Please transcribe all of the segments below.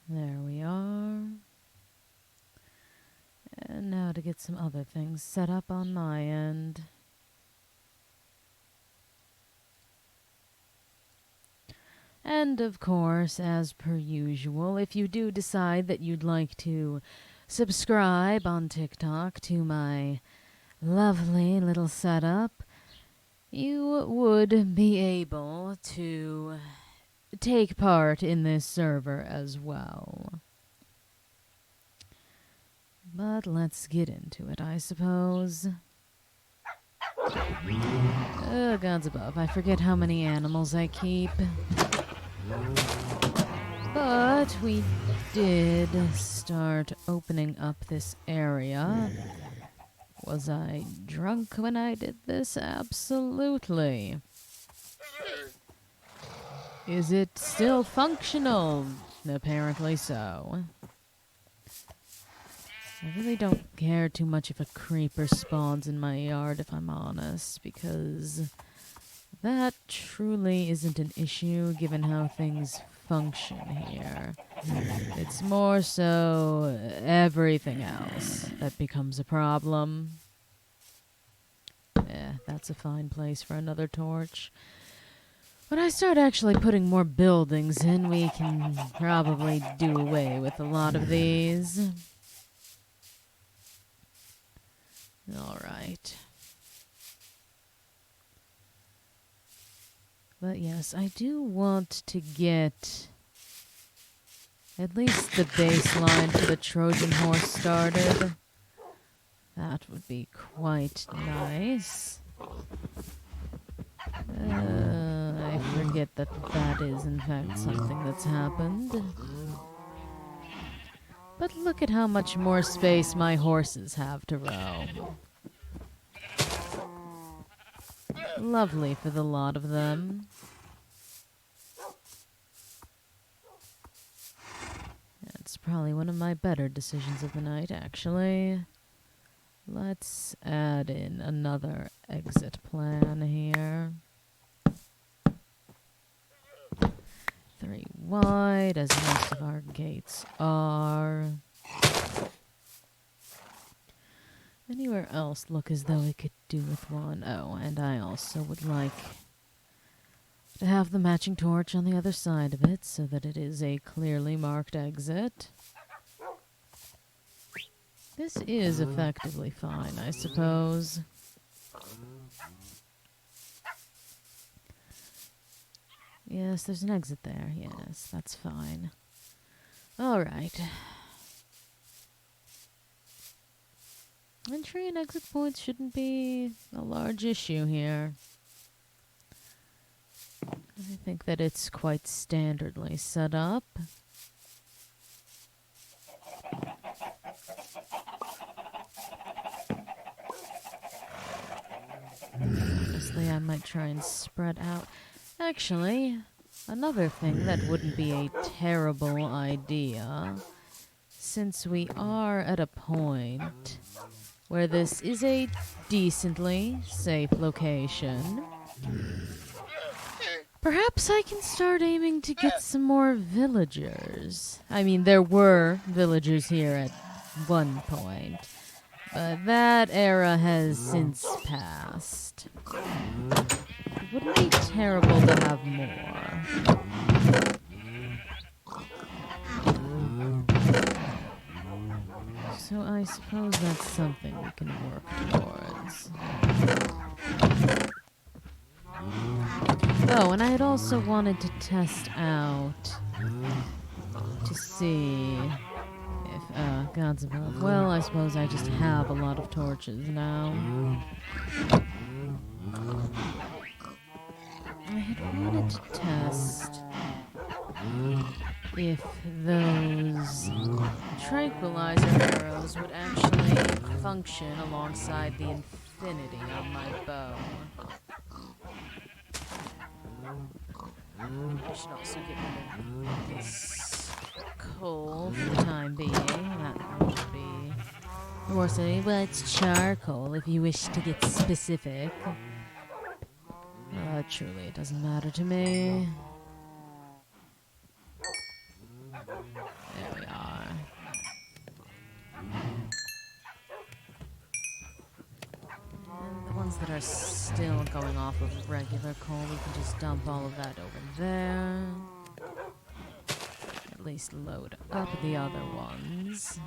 There we are. And now to get some other things set up on my end. And of course, as per usual, if you do decide that you'd like to subscribe on TikTok to my lovely little setup, you would be able to take part in this server as well. But let's get into it, I suppose. Oh, gods above, I forget how many animals I keep. But we did start opening up this area. Was I drunk when I did this? Absolutely. Is it still functional? Apparently so. I really don't care too much if a creeper spawns in my yard, if I'm honest, because that truly isn't an issue given how things function here. It's more so everything else that becomes a problem. That's a fine place for another torch. When I start actually putting more buildings in, we can probably do away with a lot of these. Alright. But yes, I do want to get at least the baseline for the Trojan horse started. That would be quite nice. I forget that that is in fact something that's happened. But look at how much more space my horses have to roam. Lovely for the lot of them. That's probably one of my better decisions of the night, actually. Let's add in another exit plan here. 3 wide, as most of our gates are. Anywhere else look as though we could do with one? Oh, and I also would like to have the matching torch on the other side of it so that it is a clearly marked exit. This is effectively fine, I suppose. Yes, there's an exit there. Yes, that's fine. Alright. Entry and exit points shouldn't be a large issue here. I think that it's quite standardly set up. Honestly, I might try and spread out. Actually, another thing that wouldn't be a terrible idea, since we are at a point where this is a decently safe location, perhaps I can start aiming to get some more villagers. I mean, there were villagers here at one point, but that era has since passed. It wouldn't be terrible to have more. So I suppose that's something we can work towards. Oh, and I had also wanted to test out to see if, gods above. Well, I suppose I just have a lot of torches now. I had wanted to test if those tranquilizer arrows would actually function alongside the infinity on my bow. I should also get rid of this coal for the time being. That would be... Or say, well, it's charcoal if you wish to get specific. Truly, it doesn't matter to me. that are still going off of regular coal, we can just dump all of that over there. At least load up the other ones.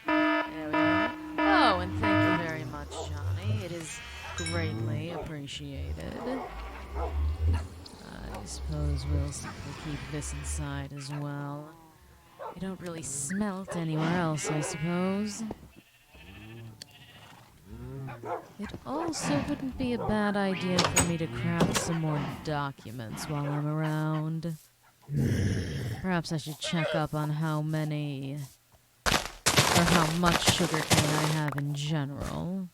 There we are. Oh, and thank you very much, Johnny. It is greatly appreciated. I suppose we'll simply keep this inside as well. You don't really smelt anywhere else, I suppose. It also wouldn't be a bad idea for me to craft some more documents while I'm around. Perhaps I should check up on how many, or how much sugarcane I have in general.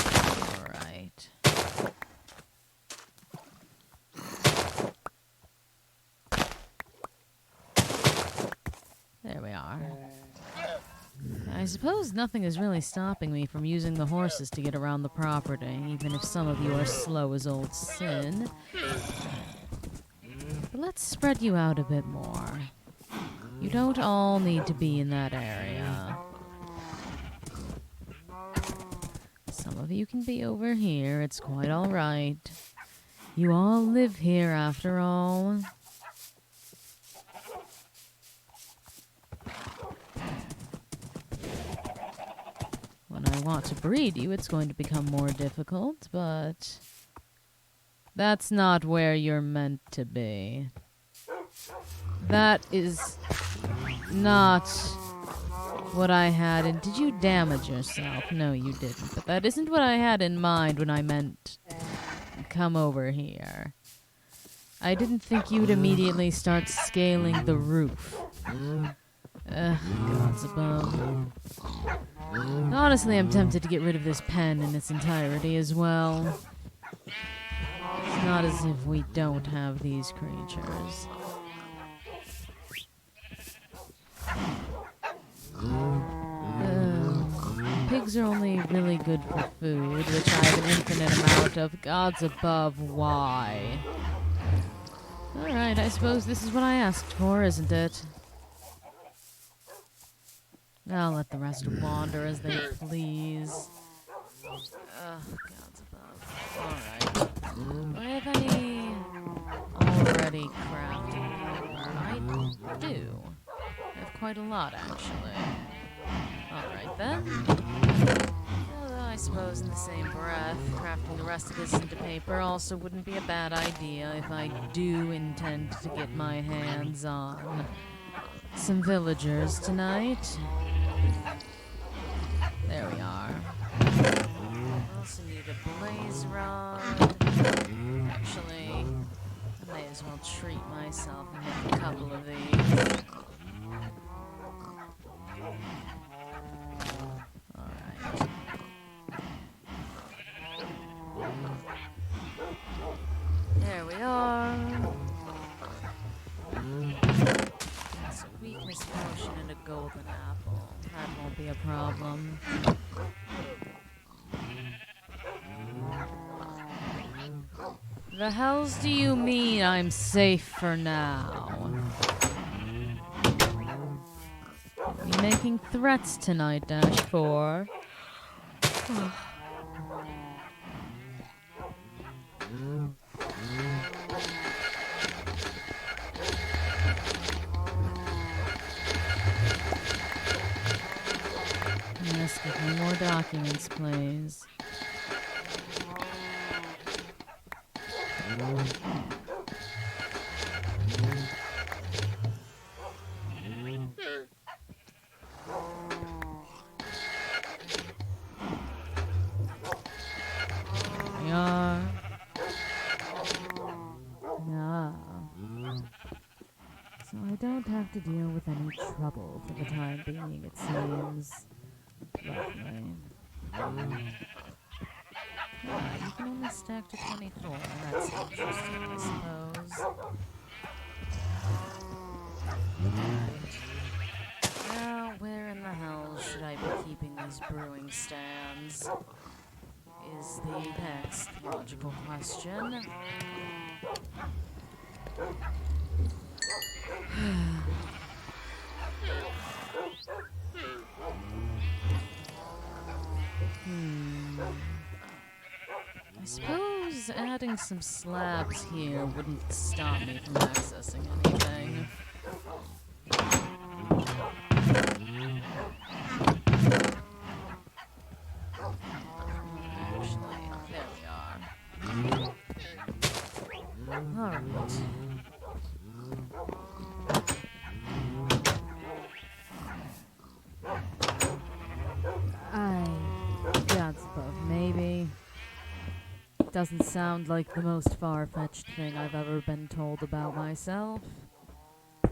Alright. There we are. I suppose nothing is really stopping me from using the horses to get around the property, even if some of you are slow as old sin. But let's spread you out a bit more. You don't all need to be in that area. Some of you can be over here, it's quite alright. You all live here after all. When I want to breed you, it's going to become more difficult, but that's not where you're meant to be. That is not what I had in... Did you damage yourself? No, you didn't. But that isn't what I had in mind when I meant come over here. I didn't think you'd immediately start scaling the roof. Gods above. Honestly, I'm tempted to get rid of this pen in its entirety as well. It's not as if we don't have these creatures. Pigs are only really good for food, which I have an infinite amount of. Gods above, why? Alright, I suppose this is what I asked for, isn't it? I'll let the rest wander as they please. Gods above. Alright. Do I have any already crafted paper? I do. I have quite a lot, actually. Alright then. Although I suppose in the same breath, crafting the rest of this into paper also wouldn't be a bad idea if I do intend to get my hands on some villagers tonight. There we are. I also need a blaze rod. Actually, I may as well treat myself and make a couple of these. Alright. There we are. That's a weakness potion and a golden apple. That won't be a problem. The hells do you mean I'm safe for now? You making threats tonight, Dash 4? Yes, give me more documents, please. So I don't have to deal with any trouble for the time being, it seems. Lovely. You can only stack to 24. That's interesting, I suppose. Now, where in the hell should I be keeping these brewing stands? Is the next logical question. I suppose adding some slabs here wouldn't stop me from accessing anything. Actually, there we are. Alright. God's above, maybe. Doesn't sound like the most far-fetched thing I've ever been told about myself. I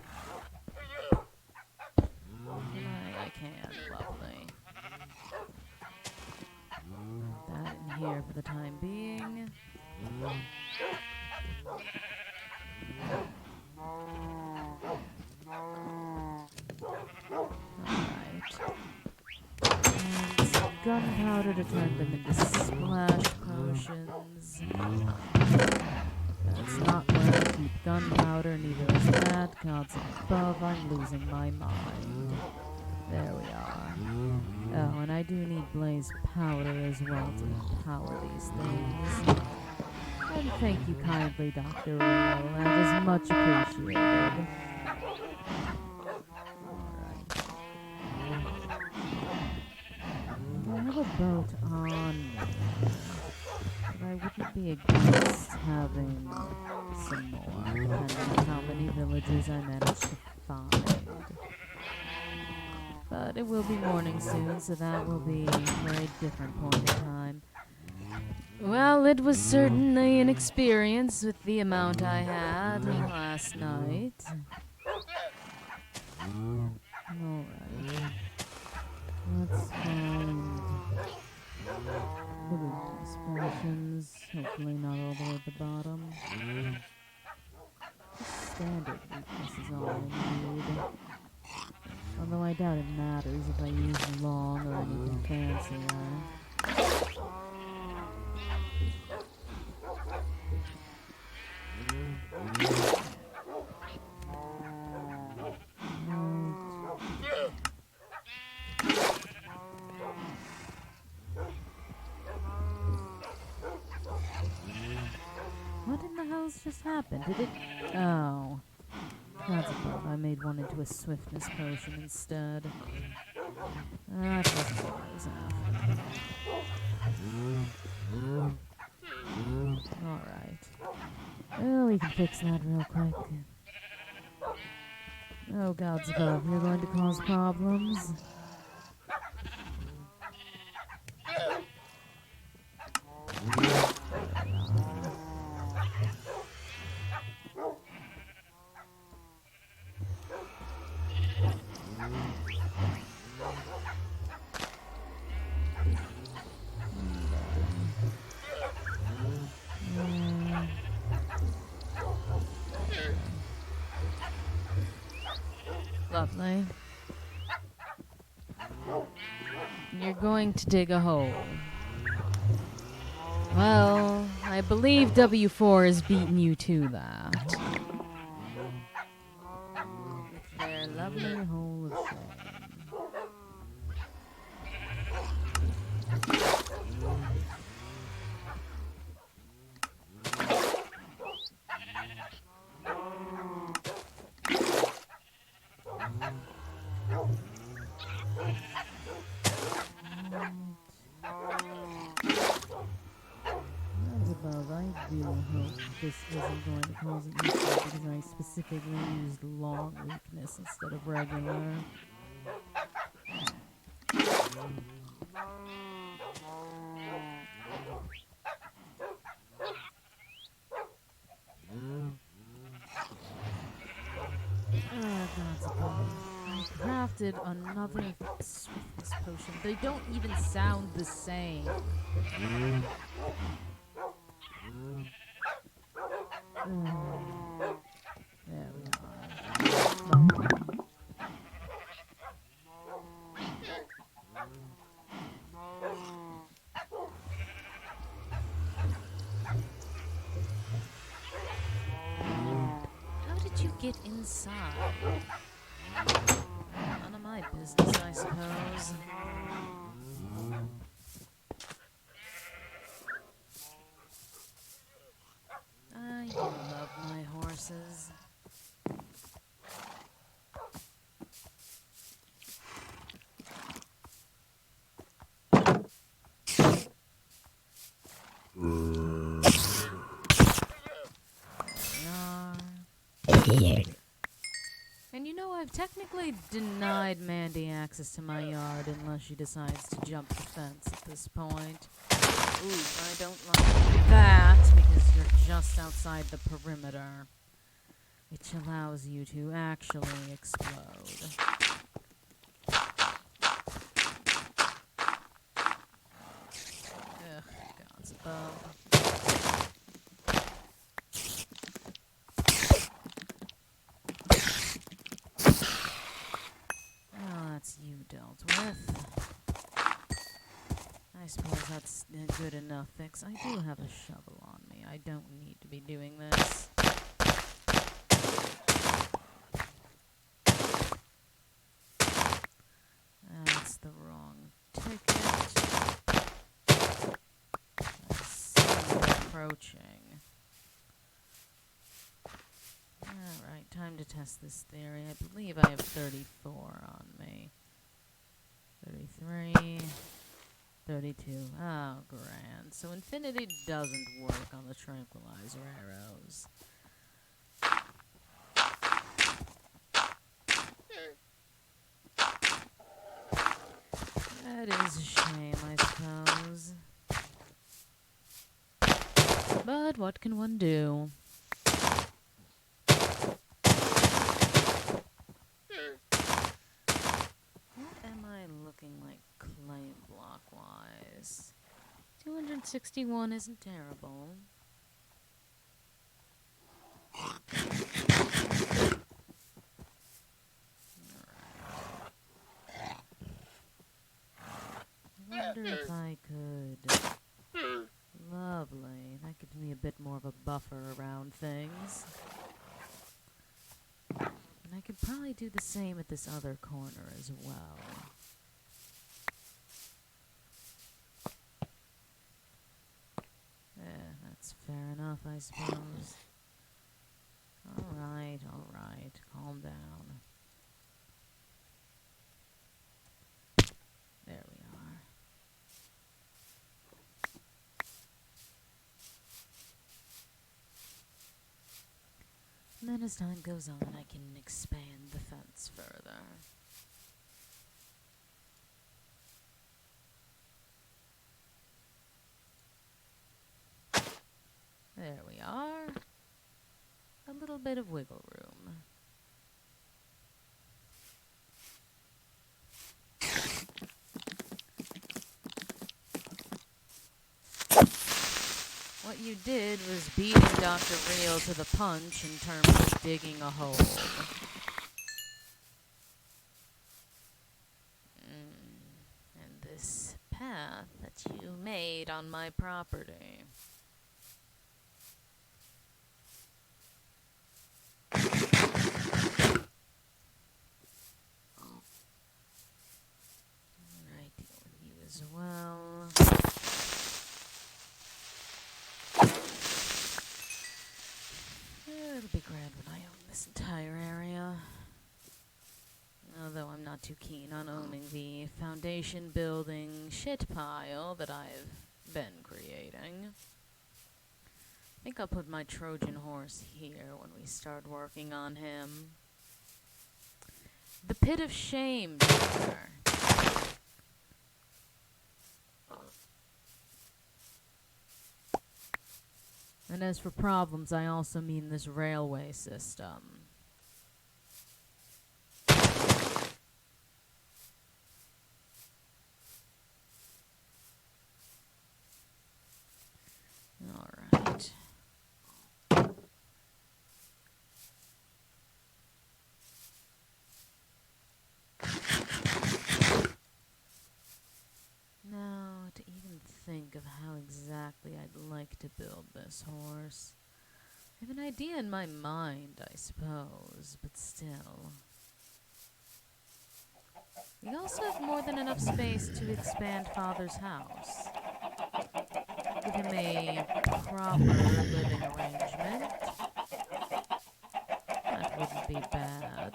can, lovely. Put that in here for the time being. Alright. And some gunpowder to turn them into splash potions. That's not where I keep gunpowder, neither is that. Gods above, I'm losing my mind. There we are. Oh, and I do need blaze powder as well to power these things. And thank you kindly, Dr. Rio. That is much appreciated. Alright. I have a boat on me, but I wouldn't be against having some more, depending on how many villagers I manage to find. But it will be morning soon, so that will be a very different point in time. Well, it was certainly an experience with the amount I had last night. Alright. Let's find the weakness potions. Hopefully not all the way at the bottom. Standard weakness is all I need. Although I doubt it matters if I use long or anything fancier. What in the hell's just happened? Did it... Oh. That's above. I made one into a swiftness potion instead. That wasn't what I was after. Alright. Well, we can fix that real quick. Oh, gods above, you're going to cause problems. Lovely. You're going to dig a hole. Well, I believe W4 has beaten you to that. With their lovely hole of shame. Above, I do hope this isn't going to cause an issue because I specifically used long weakness instead of regular. God's above. I crafted another swiftness potion. They don't even sound the same. There we are. How did you get inside? my business, I suppose. I do love my horses. And you know, I've technically denied Mandy access to my yard unless she decides to jump the fence at this point. Ooh, I don't like that because you're just outside the perimeter, which allows you to actually explode. Ugh, gods above. That's you dealt with. I suppose that's a good enough fix. I do have a shovel on me. I don't need to be doing this. That's the wrong ticket. I see you approaching. Alright, time to test this theory. I believe I have 34 on me. 33, 32. Oh, grand. So infinity doesn't work on the tranquilizer arrows. That is a shame, I suppose. But what can one do? What am I looking like claim block-wise? 261 isn't terrible. I wonder if I could... Lovely. That gives me a bit more of a buffer around things. And I could probably do the same at this other corner as well. That's fair enough, I suppose. Alright, calm down. There we are. And then as time goes on, I can expand the fence further. There we are. A little bit of wiggle room. What you did was beating Dr. Real to the punch in terms of digging a hole. And this path that you made on my property. Alright, deal with you as well. It'll be grand when I own this entire area. Although I'm not too keen on owning the foundation building shit pile that I've been creating. I think I'll put my Trojan horse here when we start working on him. The pit of shame, Doctor. And as for problems, I also mean this railway system. Alright. Now, to even think of how exactly I'd like to build this horse. I have an idea in my mind, I suppose, but still. We also have more than enough space to expand Father's house. Give him a proper living arrangement. That wouldn't be bad.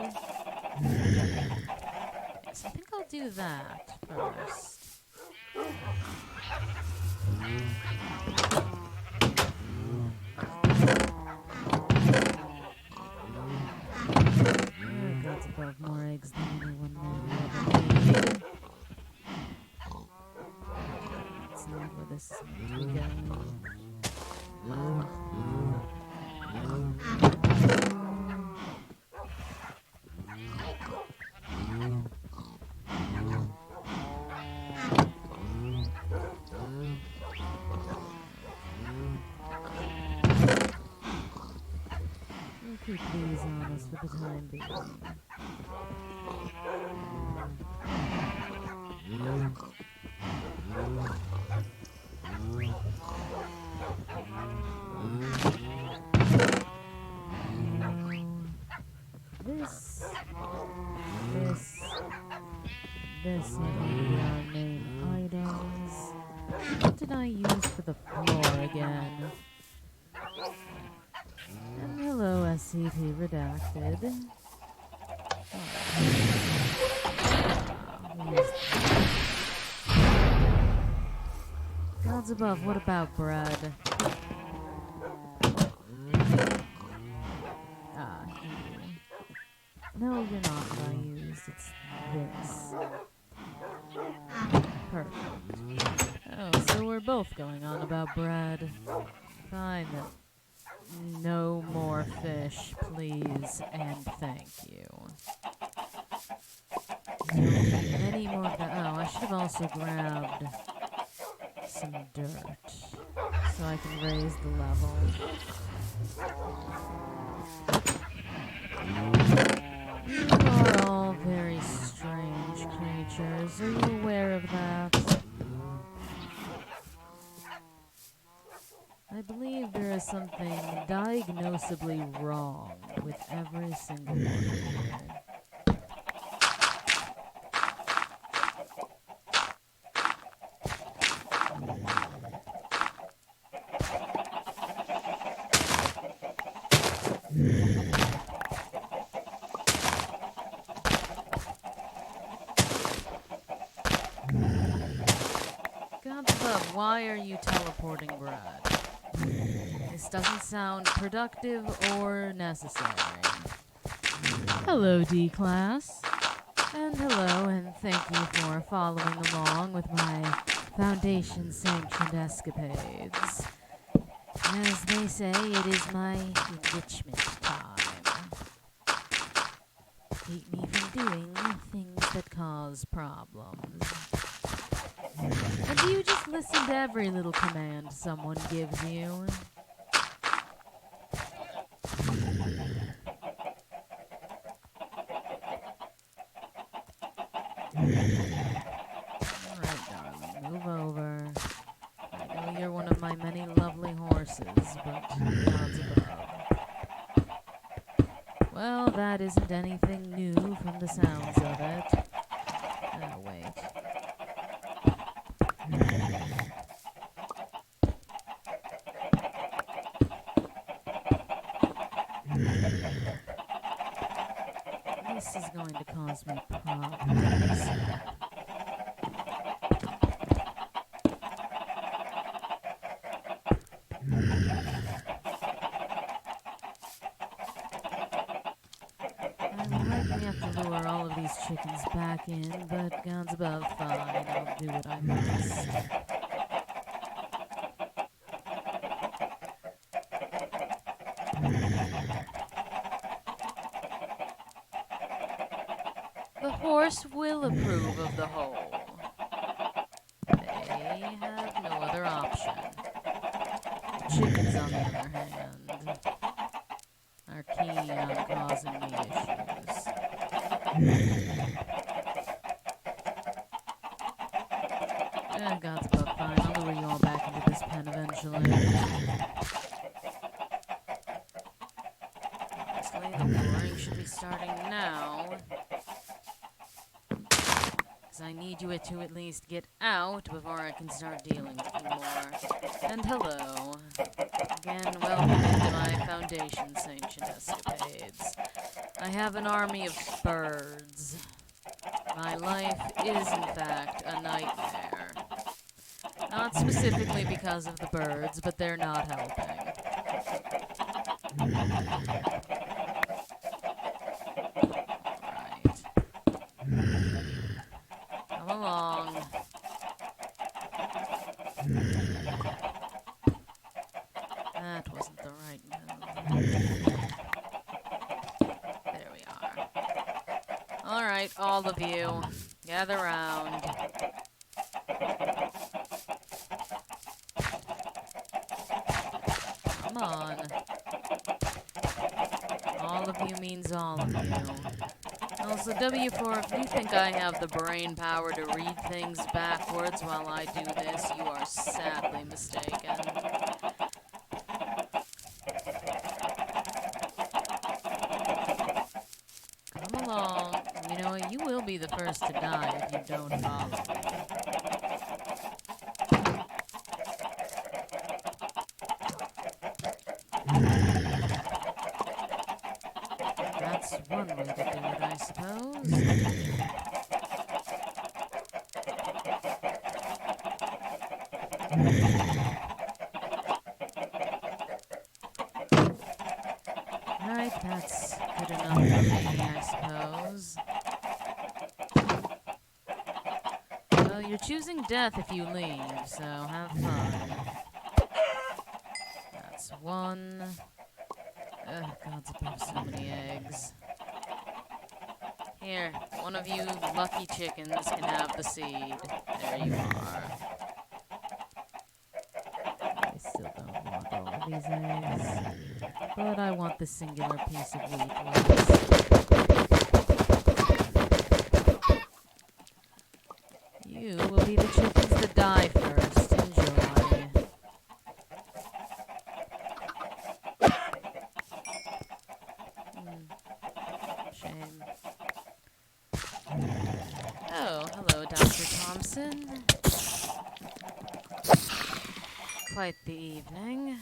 Yes, I think I'll do that first. God's above, more eggs than anyone man will ever need. That's not where this is meant to be going. We'll keep these on us for the time being. This are going to be our main items. What did I use for the floor again? And hello, SCP redacted. Gods above, what about bread? No, you're not what I used. It's this. Perfect. Oh, so we're both going on about bread. Fine then. No more fish, please, and thank you. Any more of that? Oh, I should have also grabbed some dirt so I can raise the level. You are all very strange creatures. Are you aware of that? I believe there is something diagnosably wrong with every single one of you. God's above, why are you teleporting bread? This doesn't sound productive or necessary. Hello, D-Class. And hello, and thank you for following along with my Foundation-sanctioned escapades. As they say, it is my enrichment time. Keep me from doing things that cause problems. And do you just listen to every little command someone gives you? Alright, darling, move over. I know you're one of my many lovely horses, but God's above. Well, that isn't anything new from the sounds of it. Oh, wait. This is going to cause me problems. I likely have to lure all of these chickens back in, but God's above, fine, I'll do what I must. The horse will approve of the whole. They have no other option. Chickens, on the other hand, are keen on causing me issues. God's above, fine. I'll lure you all back into this pen eventually. Honestly, the luring should be starting now. I need you to at least get out before I can start dealing with you more. And hello. Again, welcome into my Foundation Sanctioned escapades. I have an army of birds. My life is, in fact, a nightmare. Not specifically because of the birds, but they're not helping. Come along. That wasn't the right move. There we are. Alright, all of you. Gather round. Come on. All of you means all of you. Also, W4, if you think I have the brain power to read things backwards while I do this, you are sadly mistaken. Come along. You know, you will be the first to die if you don't follow me. That's one way to do it, I suppose. Right, that's good enough for me, I suppose. Well, you're choosing death if you leave, so have fun. That's one. Ugh, God's above so many eggs. Here, one of you lucky chickens can have the seed. There you are. I still don't want all of these eggs. But I want the singular piece of wheat last. You will be the chickens that die first. Enjoy. Shame. Oh, hello, Dr. Thompson. Quite the evening.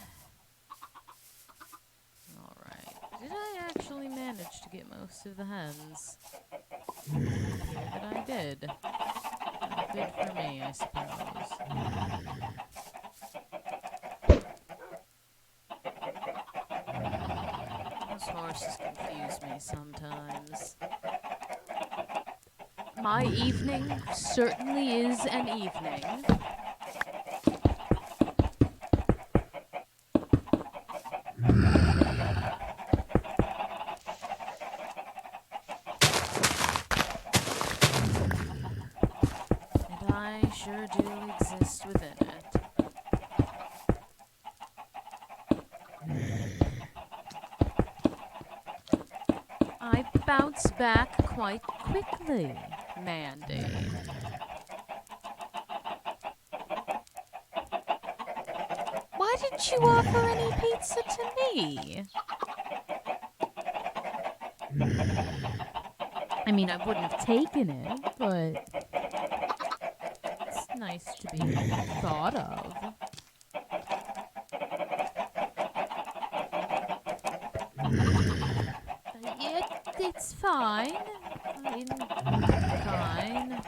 Alright. Did I actually manage to get most of the hens? It would appear that I did. Good for me, I suppose. Those horses confuse me sometimes. My evening certainly is an evening. And I sure do exist within it. I bounce back quite quickly, Mandy. Why didn't you offer any pizza to me? I mean, I wouldn't have taken it, but it's nice to be thought of. Yeah, it's fine. Fine.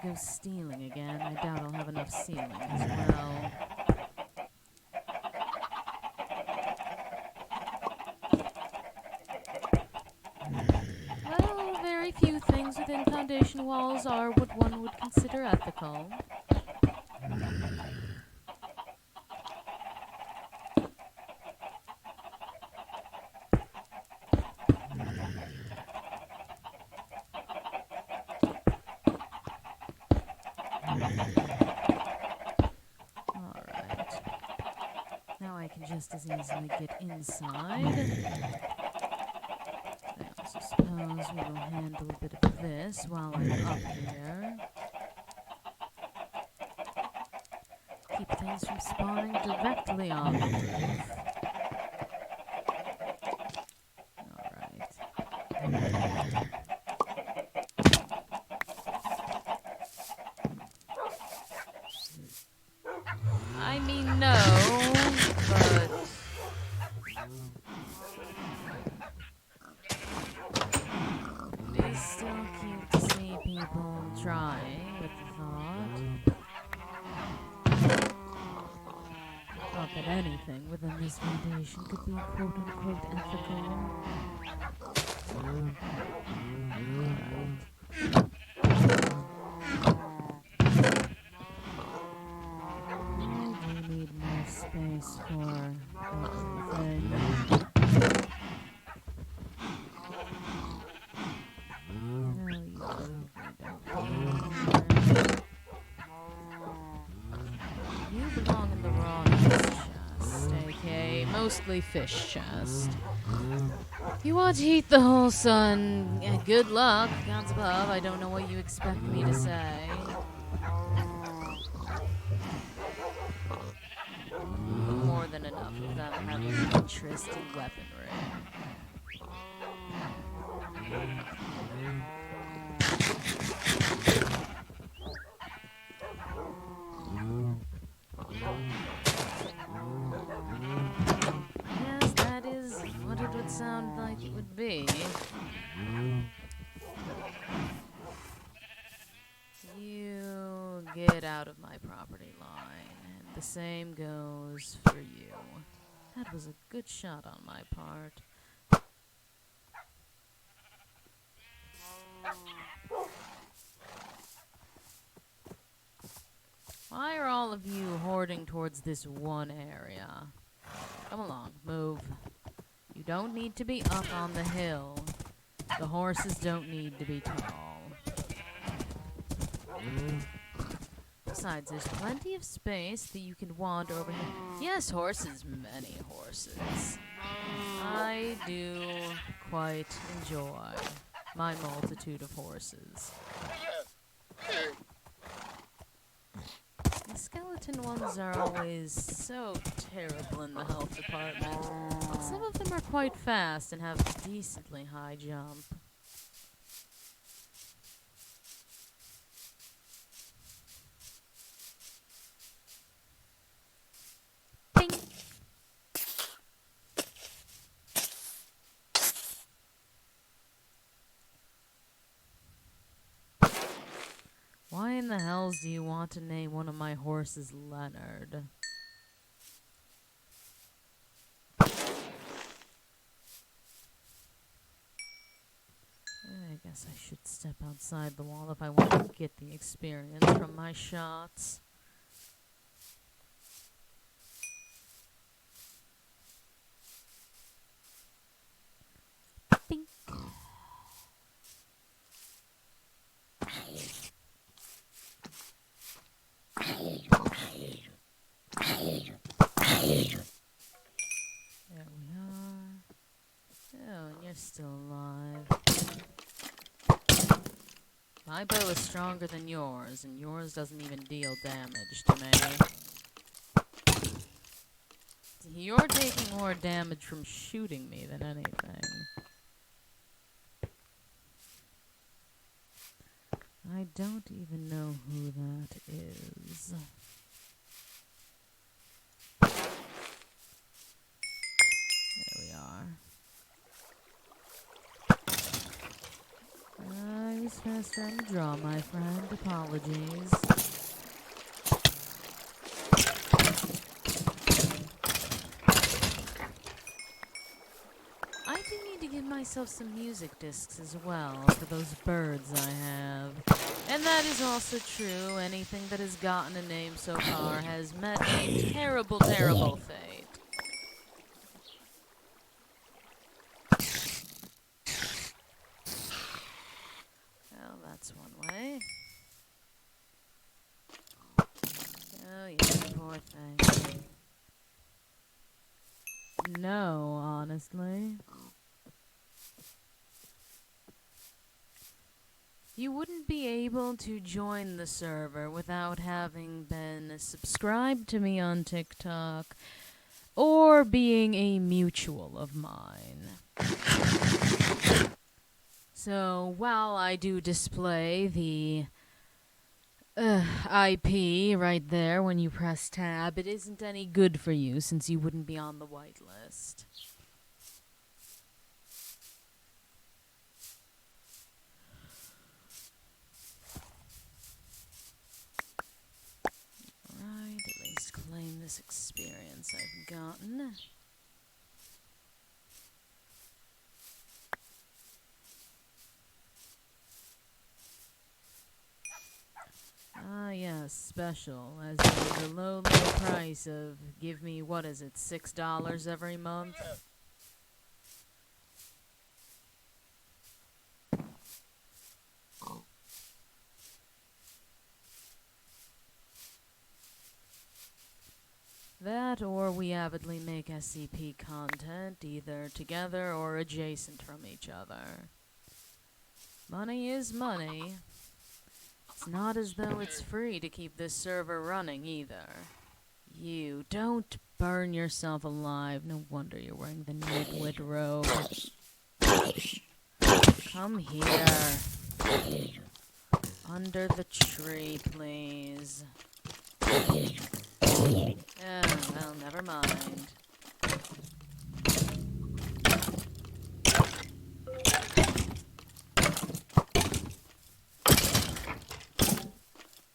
Go stealing again. I doubt I'll have enough stealing as well. Well, very few things within Foundation walls are what one would consider ethical. Alright. Now I can just as easily get inside. I also suppose we will handle a bit of this while I'm up here. Keep things from spawning directly on the roof. Alright. I mean, no, but... it is still cute to see people trying with the thought. Not that anything within this foundation could be quote-unquote ethical. I do need more space for everything. You belong in the raw chest, aka mostly fish chest. You want to eat the whole sun? Good luck, gods above. I don't know what you expect me to say. More than enough of them have an interest in weaponry. Yes, that is what it would sound like it would be. You get out of my property line, and the same goes for you. That was a good shot on my part. Why are all of you hoarding towards this one area? Come along, move. You don't need to be up on the hill. The horses don't need to be tall. Besides, there's plenty of space that you can wander over here. Yes, horses, many horses. I do quite enjoy my multitude of horses. The skeleton ones are always so terrible in the health department. Some of them are quite fast and have a decently high jump. Ping! Why in the hells do you want to name one of my horses Leonard? I guess I should step outside the wall if I want to get the experience from my shots. Bink. There we are. Oh, and you're still alive. My bow is stronger than yours, and yours doesn't even deal damage to me. You're taking more damage from shooting me than anything. I don't even know who that is. There we are. I was faster on the draw, my friend. Apologies. I do need to give myself some music discs as well for those birds I have. And that is also true. Anything that has gotten a name so far has met a terrible, terrible fate. Well, that's one way. you poor thing. No, honestly. You wouldn't be able to join the server without having been subscribed to me on TikTok or being a mutual of mine. So, while I do display the IP right there when you press tab, it isn't any good for you since you wouldn't be on the whitelist. Alright, at least claim this experience I've gotten. Ah, yes, special, as in the low, low price of, give me, what is it, $6 every month? That, or we avidly make SCP content, either together or adjacent from each other. Money is money. It's not as though it's free to keep this server running, either. You don't burn yourself alive. No wonder you're wearing the nitwit robe. Come here. Under the tree, please. Well, never mind.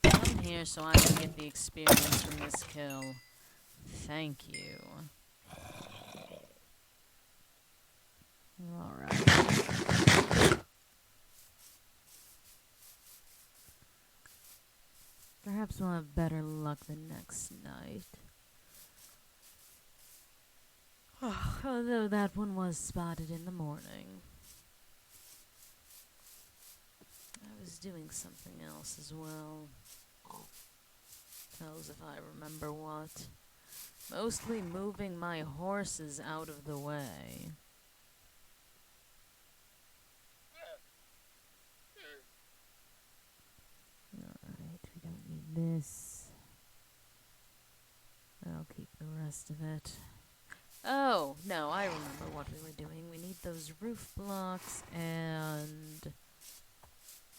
Come here so I can get the experience from this kill. Thank you. Alright. Perhaps we'll have better luck the next night. Although that one was spotted in the morning. I was doing something else as well. Tells if I remember what. Mostly moving my horses out of the way. Alright, we don't need this. I'll keep the rest of it. Oh, no, I remember what we were doing. We need those roof blocks and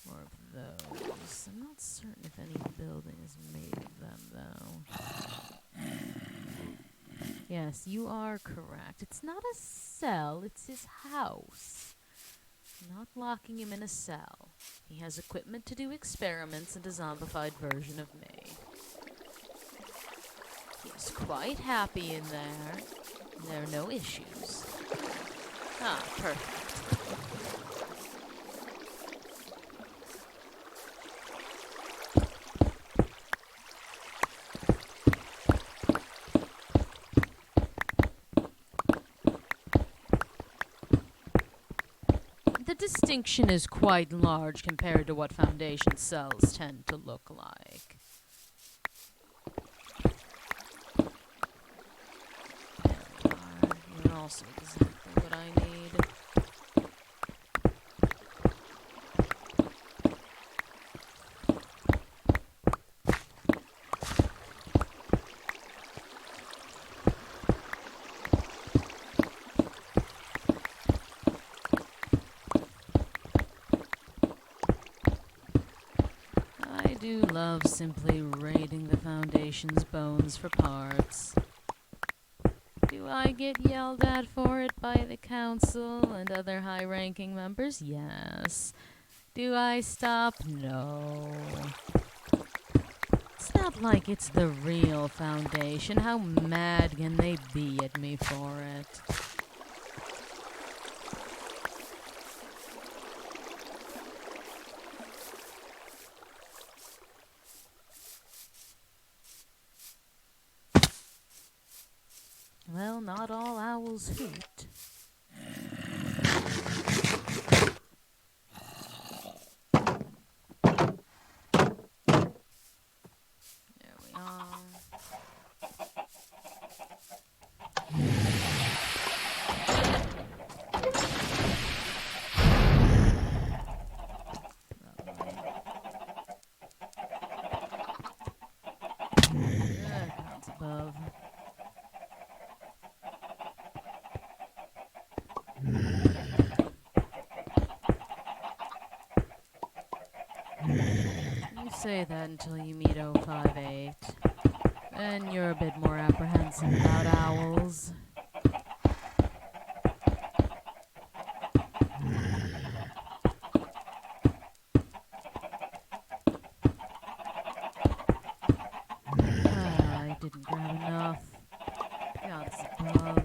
more of those. I'm not certain if any building is made of them, though. Yes, you are correct. It's not a cell, it's his house. I'm not locking him in a cell. He has equipment to do experiments and a zombified version of me. He's quite happy in there. There are no issues. Ah, perfect. The distinction is quite large compared to what Foundation cells tend to look like. There we are. You're also exactly what I need. I do love simply raiding the Foundation's bones for parts. Do I get yelled at for it by the council and other high-ranking members? Yes. Do I stop? No. It's not like it's the real Foundation. How mad can they be at me for it? Well, not all owls hoot. There we are. say that until you meet 058. Then you're a bit more apprehensive about owls. I didn't grab enough. Gods above.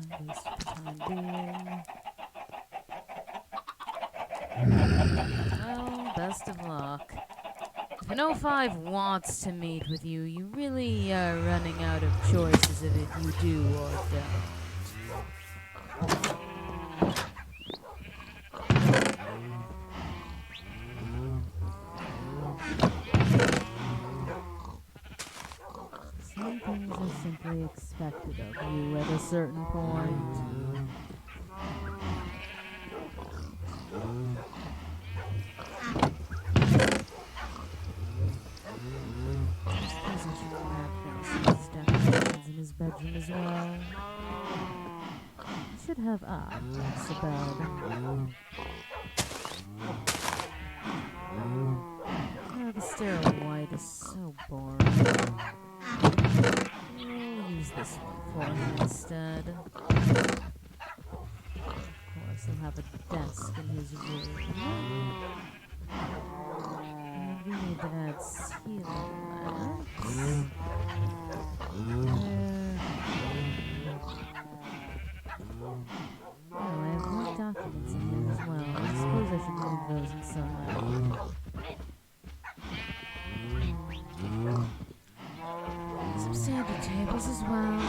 At least for the time being. Well, best of luck. If an 05 wants to meet with you, you really are running out of choices if you do or don't. Some things are simply expected of you at a certain point. In his bedroom as well. He should have that's a bed. The sterile white is so boring. We'll use this one for him instead. Of course, he'll have a desk in his room. And we need to add ceiling lamps. Oh, I have more documents in here as well. I suppose I should move those inside. Some standard tables as well.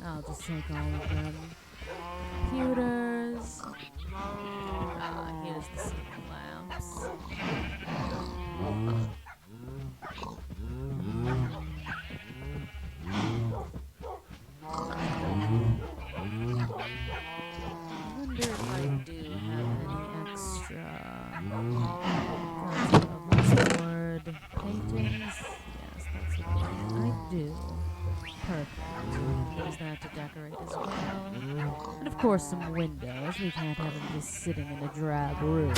I'll just take all of them. Computers. Here's the ceiling lamps. If I do have any extra word paintings. Yes, that's what I do. Perfect. Use that to decorate as well. And of course some windows. We can't have them just sitting in a drab room.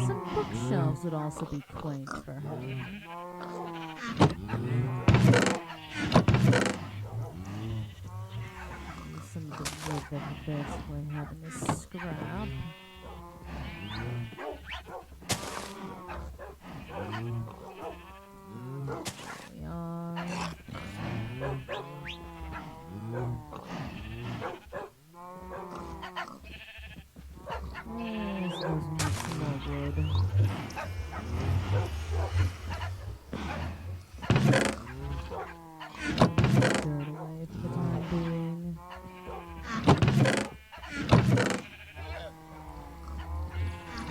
Some bookshelves would also be quaint for him. Some of the wood that we're basically having is scrap. There we are. I suppose we need some more wood. Dirt away for the time being.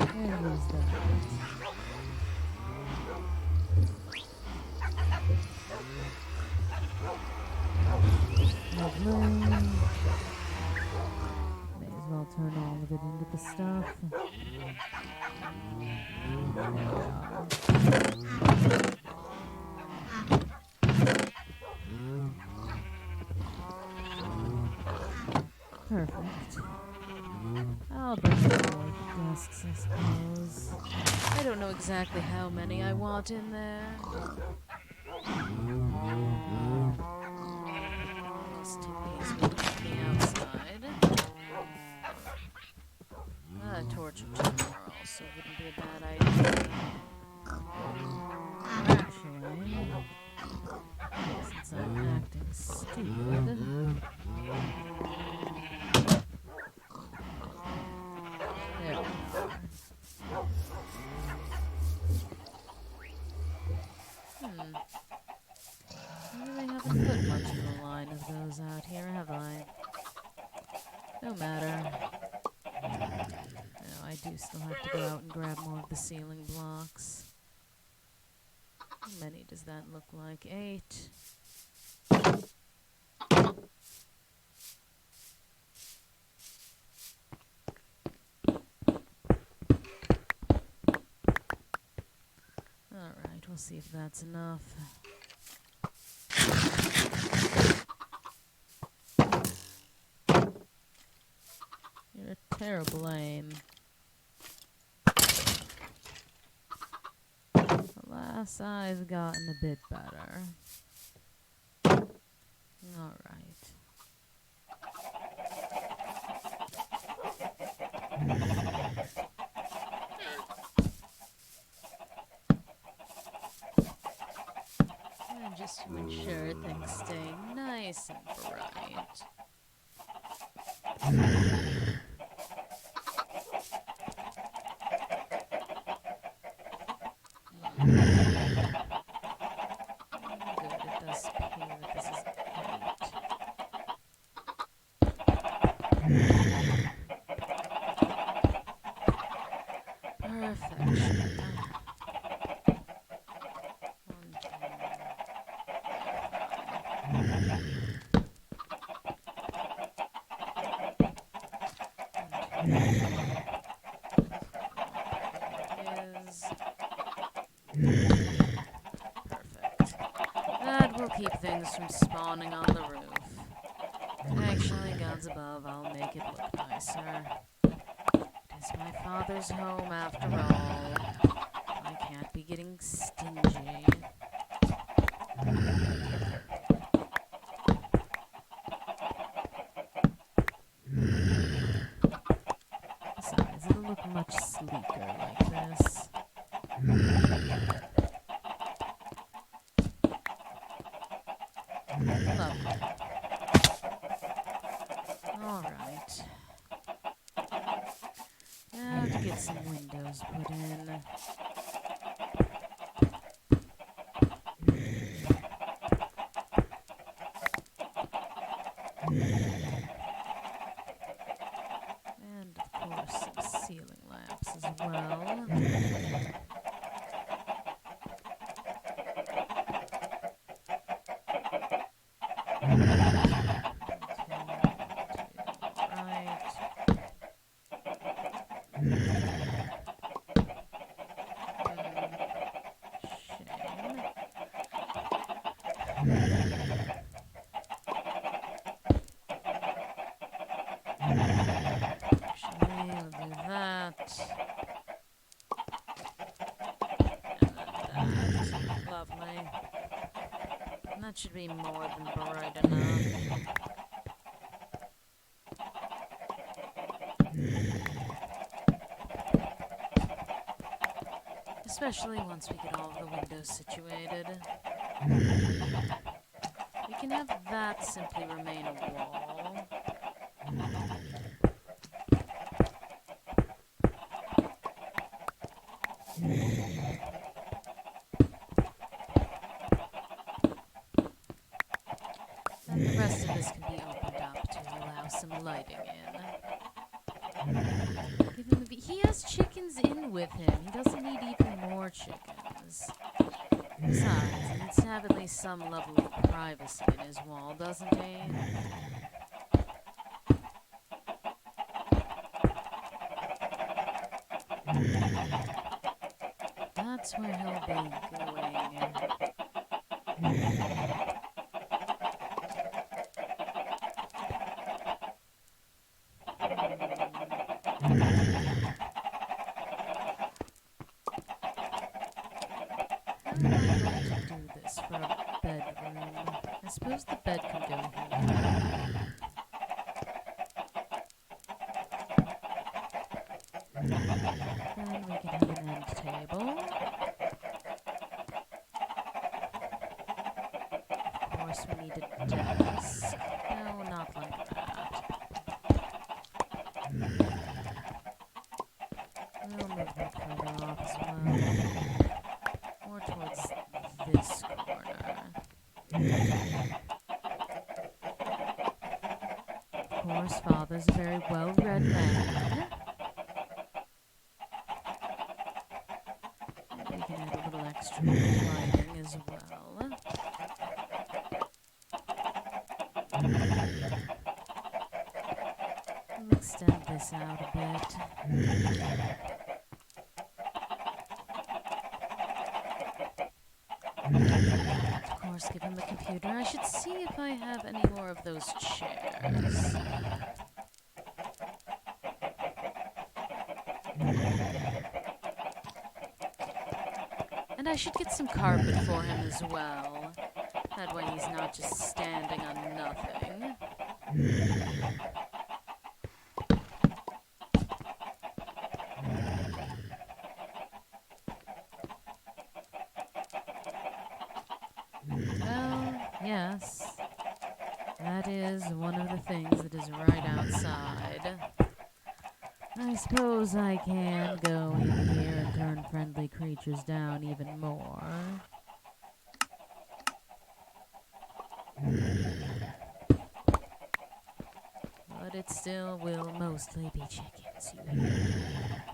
And use that. Lovely. May as well turn all of it into the stuff. There we are. Perfect. I'll bring more desks, I suppose. I don't know exactly how many I want in there. Let's take these with the outside. A torch or two more also wouldn't be a bad idea. Actually, since I'm acting stupid, there we are. I really haven't put much of a line of those out here, have I? No matter. No, I do still have to go out and grab more of the ceiling blocks. How many does that look like? 8. see if that's enough. You're a terrible aim. Alas, I've gotten a bit better. Alright. And just to ensure things stay nice and bright. Good, it does appear that this is 8. Perfection. Perfect. That will keep things from spawning on the roof. Actually, gods above, I'll make it look nicer. It is my father's home after all. I can't be getting stingy. Besides, it'll look much sleeker like this. Lovely. Alright. Now to get some windows put in. And of course some ceiling lamps as well. Actually, I'll do that. And that. Lovely. And that should be more than bright enough. Especially once we get all of the windows situated. We can have that simply remain a wall. And the rest of this can be opened up to allow some lighting in. He has chickens in with him. He doesn't need even more chickens. Besides, he needs to have at least some level of privacy in his wall, doesn't he? That's where he'll be going. How am I going to do this for a bedroom? I suppose the bed can go here. Then we can have an end table. Of course we need a desk. No, not like that. We'll move that further off as well. More towards this corner. Of course, Father's a very well-read man. And we can add a little extra lighting as well. We'll extend this out a bit. Of course, give him the computer. I should see if I have any more of those chairs. And I should get some carpet for him as well. That way he's not just standing on nothing. Well, yes. That is one of the things that is right outside. I suppose I can go in here and turn friendly creatures down even more. But it still will mostly be chickens, you hear.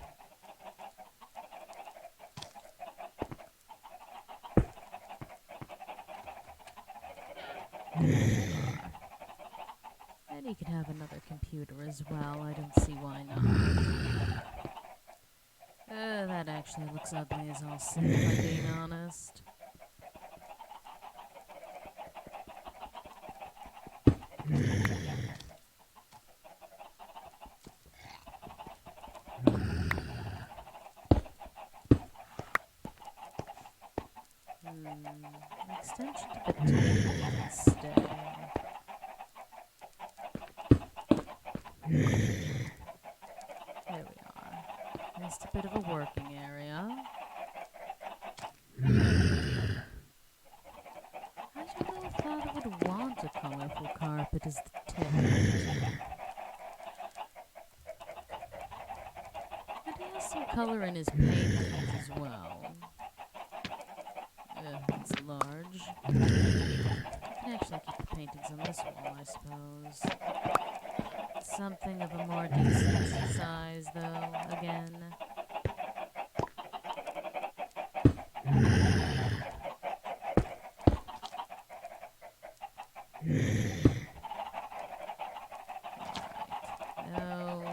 And he could have another computer as well. I don't see why not. That actually looks ugly as all sin, if I'm being honest. Extension to the table can stay. There we are. Just a bit of a working area. I don't know if Father would want a colorful carpet as the ticket. But he has some color in his paintings as well. It's large. I can actually keep the paintings on this wall, I suppose. Something of a more decent size, though, again. No.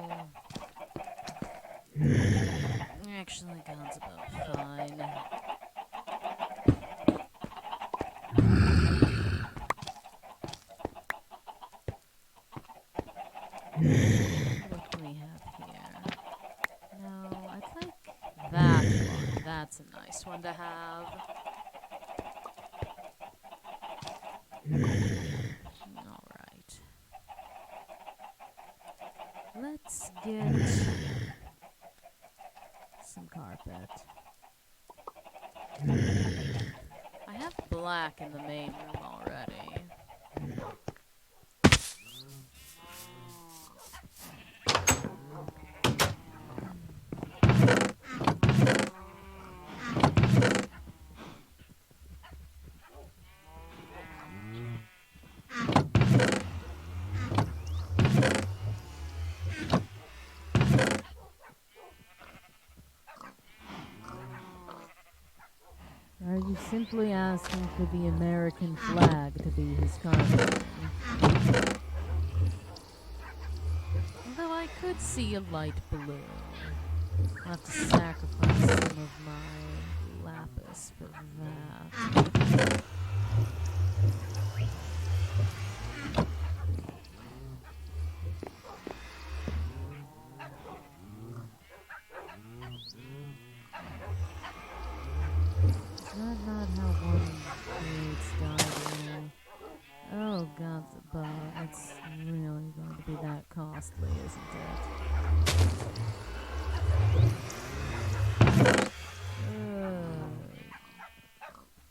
Actually, God's about fine. What do we have here? No, I'd like that one. That's a nice one to have. Alright. Let's get some carpet. I have black in the main room already. Are you simply asking for the American flag to be his carpet? Although I could see a light blue. I'll have to sacrifice some of my lapis for that. Is that not how one creates diagram? Oh, God's above. It's really going to be that costly, isn't it?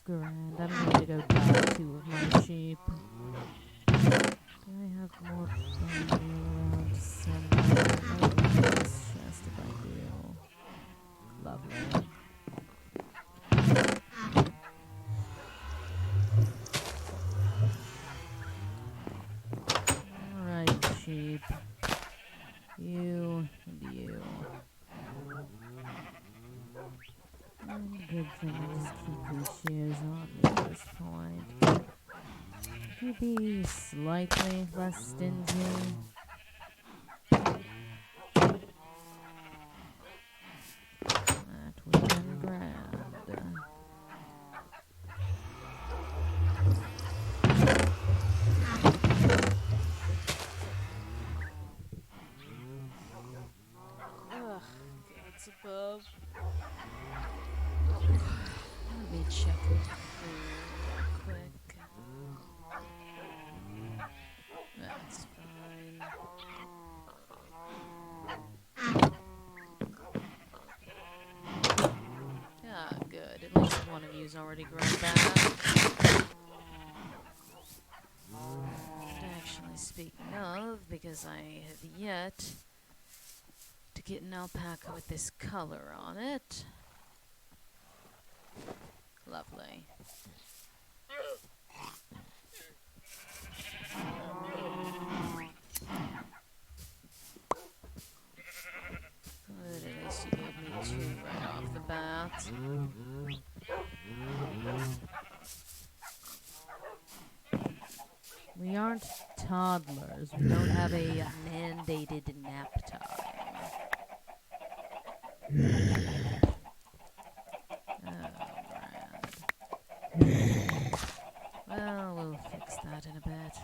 Grand. I'm going to go buy 2 of my sheep. Do I have more bamboo around somewhere? Maybe this chest if I do. Lovely. Alright, sheep. You and you. Good thing I just keep these shears on me at this point. Could you be slightly less stingy? That would have been grand. quick. That's fine. Ah, good. At least one of you's already grown back. And actually, speaking of, because I have yet to get an alpaca with this color on it. Lovely. Good, at least you gave me two right off the bat. We aren't toddlers. We don't have a mandated nap time. Oh, grand. Well, we'll fix that in a bit.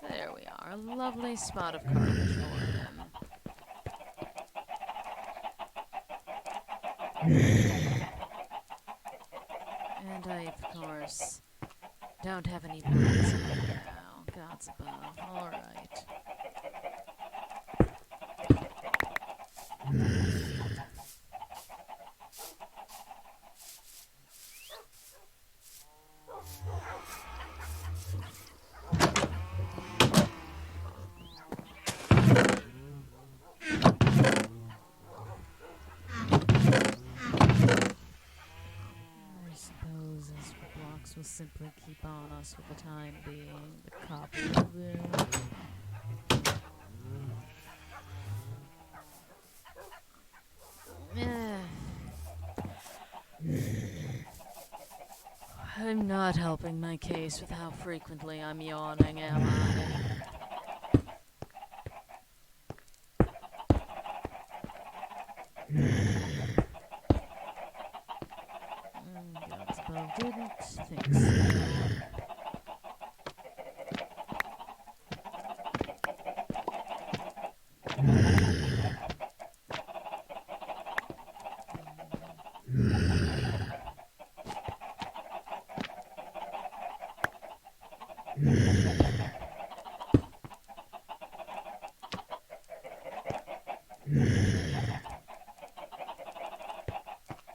There we are. A lovely spot of carpet for him. And I, of course, don't have any bugs in here now. God's above. Alright. Will simply keep on us for the time being. The copy will do. I'm not helping my case with how frequently I'm yawning, am I? God's above didn't think so.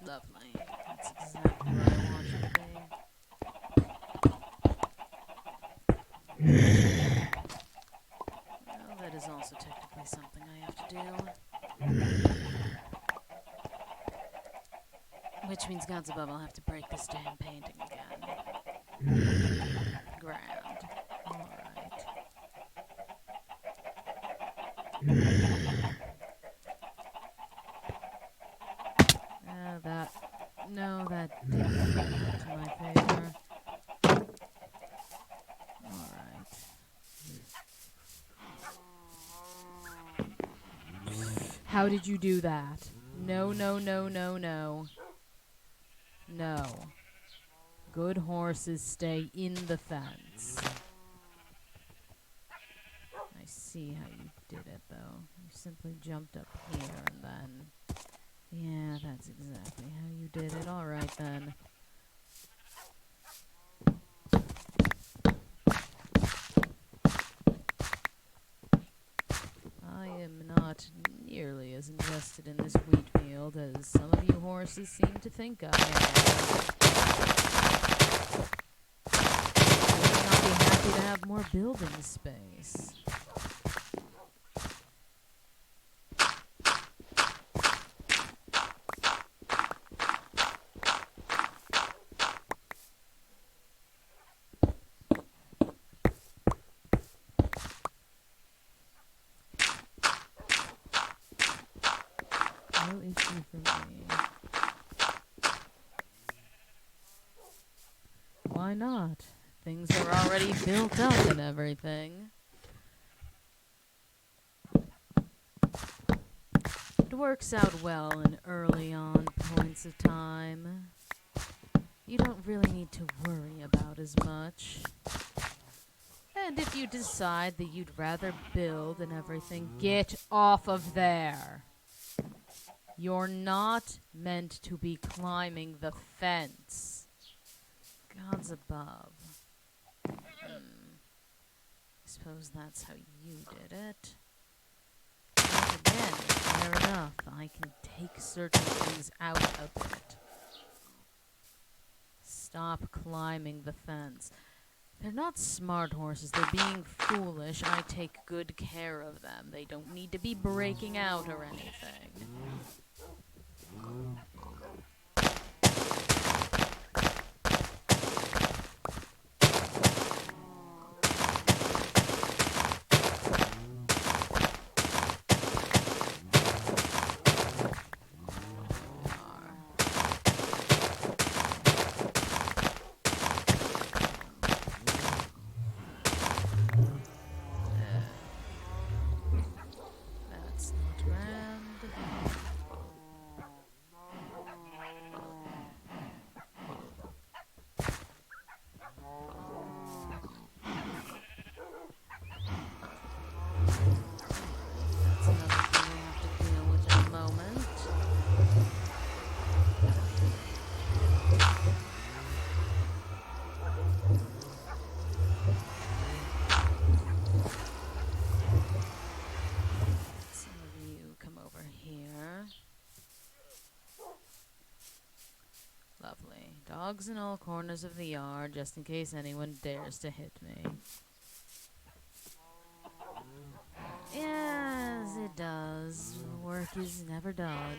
Lovely. That's exactly where I want you to be. Well, that is also technically something I have to do. Which means, God's above, I'll have to break this damn painting again. Grand. Alright. That didn't work to my favor. Alright. How did you do that? No, no, no, no, no. No. Good horses stay in the fence. I see how you did it, though. You simply jumped up here and then... Yeah, that's exactly how you did it. Alright, then. I am not nearly as invested in this wheat field as some of you horses seem to think I am. I would not be happy to have more building space. No issue for me. Why not? Things are already built up and everything. It works out well in early on points of time. you don't really need to worry about as much. And if you decide that you'd rather build and everything, get off of there. You're not meant to be climbing the fence. Gods above. I suppose that's how you did it. Once again, fair enough. I can take certain things out of it. Stop climbing the fence. They're not smart horses. They're being foolish. I take good care of them. They don't need to be breaking out or anything. That's not grand. That's another thing we have to deal with in a moment. Some of you come over here. Lovely. Dogs in all corners of the yard, just in case anyone dares to hit me. Yes, it does. Work is never done.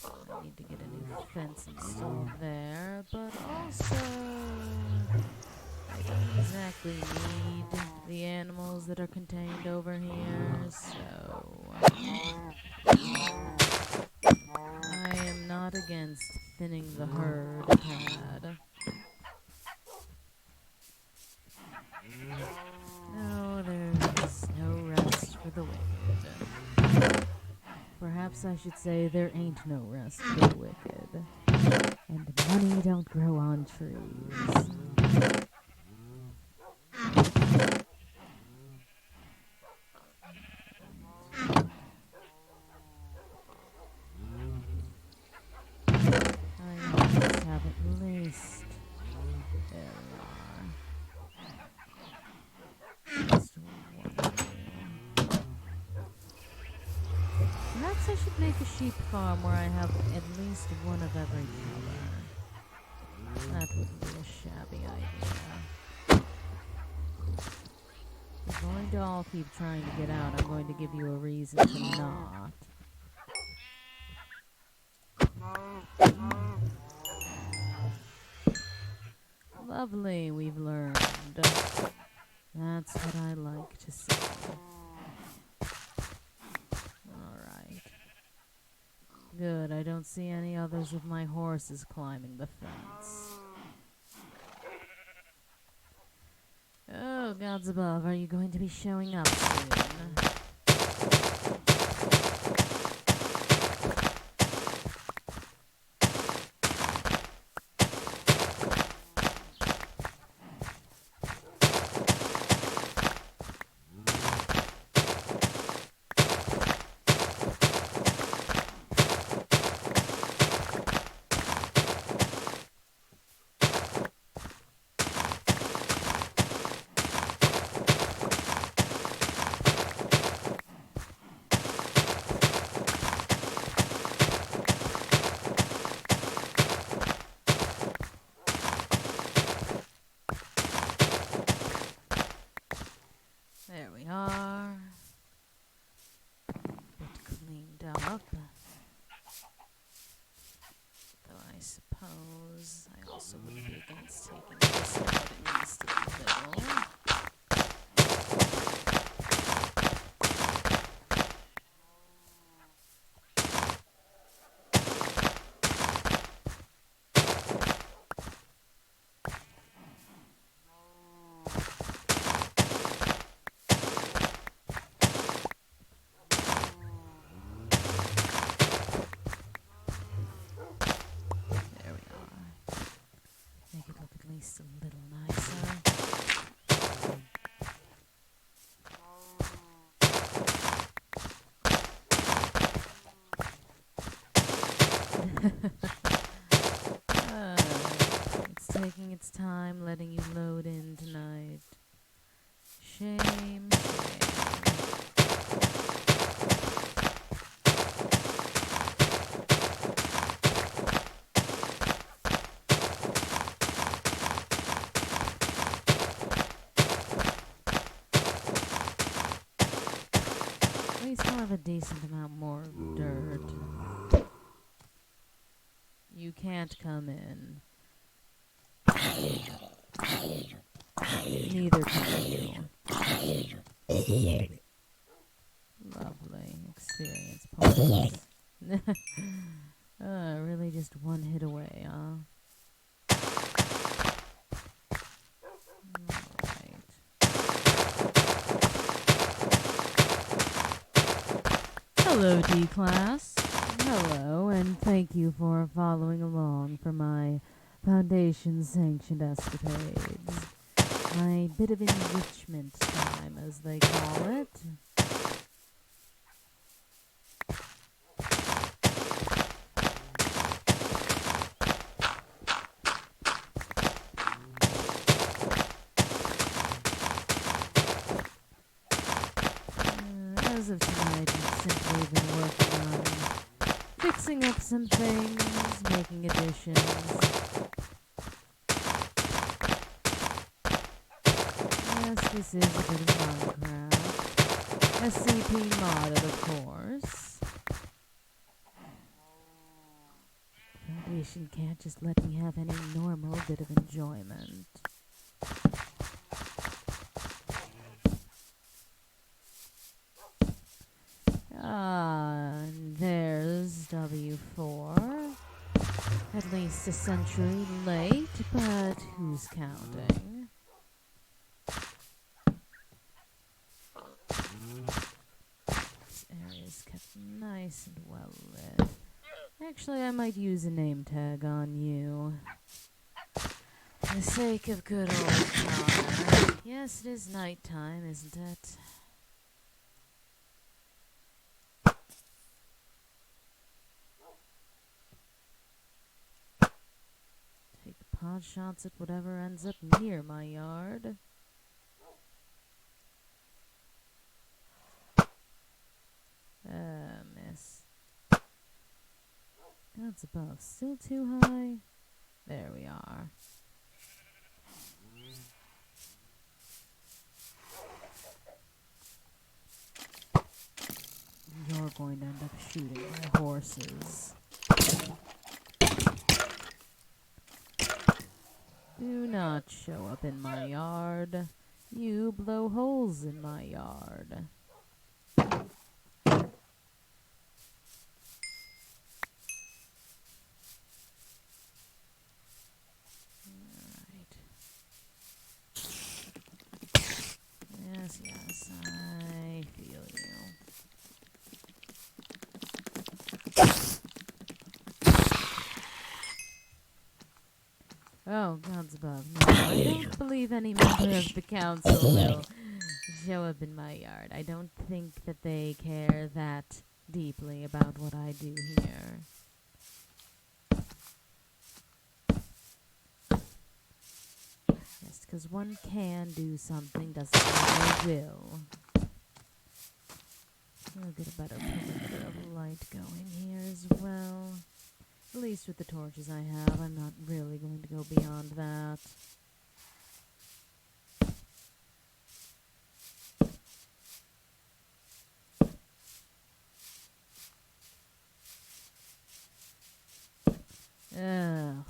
I need to get a new fence installed there, but also I don't exactly need the animals that are contained over here, so I am not against thinning the herd a tad. No, there's no rest for the wicked. Perhaps I should say there ain't no rest for the wicked. And money don't grow on trees. I must have at least... There we are. Just one. Perhaps I should make a sheep farm where I have at least one of every color. That wouldn't be a shabby idea. If you're going to all keep trying to get out, I'm going to give you a reason to not. Lovely, we've learned. That's what I like to see. Alright. Good, I don't see any others of my horses climbing the fence. Oh, gods above, are you going to be showing up soon? There we are. Bit cleaned up. Though I suppose I also wouldn't be against taking this out. It needs to be little. There we are. least a little nicer. It's taking its time letting you load in tonight. Shame, shame. At least I'll have a decent amount more dirt. You can't come in. Neither can you. Lovely experience points. Really just one hit away, huh? Alright. Hello, D-Class. Hello, and thank you for following along for my Foundation-sanctioned escapades. My bit of enrichment time, as they call it. As of tonight, I've simply been working on fixing up some things, making additions. Yes, this is a bit of Minecraft. SCP modded, of course. Foundation can't just let me have any normal bit of enjoyment. And there's W4. At least a century late, but who's counting? This area's kept nice and well lit. Actually, I might use a name tag on you. For the sake of good old Connor. Yes, it is nighttime, isn't it? Take pot shots at whatever ends up near my yard. Miss. That's above. Still too high? There we are. You're going to end up shooting my horses. Do not show up in my yard. You blow holes in my yard. Yes, I feel you. Oh, gods above. No, I don't believe any member of the council will show up in my yard. I don't think that they care that deeply about what I do here. Just because one can do something doesn't mean they will. I'll get a better perimeter of light going here as well. At least with the torches I have, I'm not really going to go beyond that. Ugh.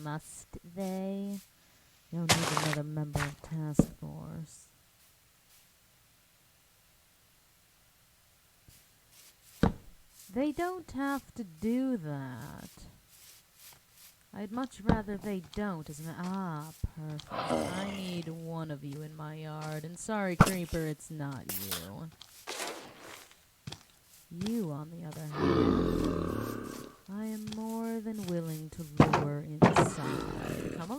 Must they? Don't need another member of task force. They don't have to do that. I'd much rather they don't, isn't it? Ah, perfect. I need one of you in my yard. And sorry, Creeper, it's not you. You, on the other hand, I am more than willing to lure inside. Come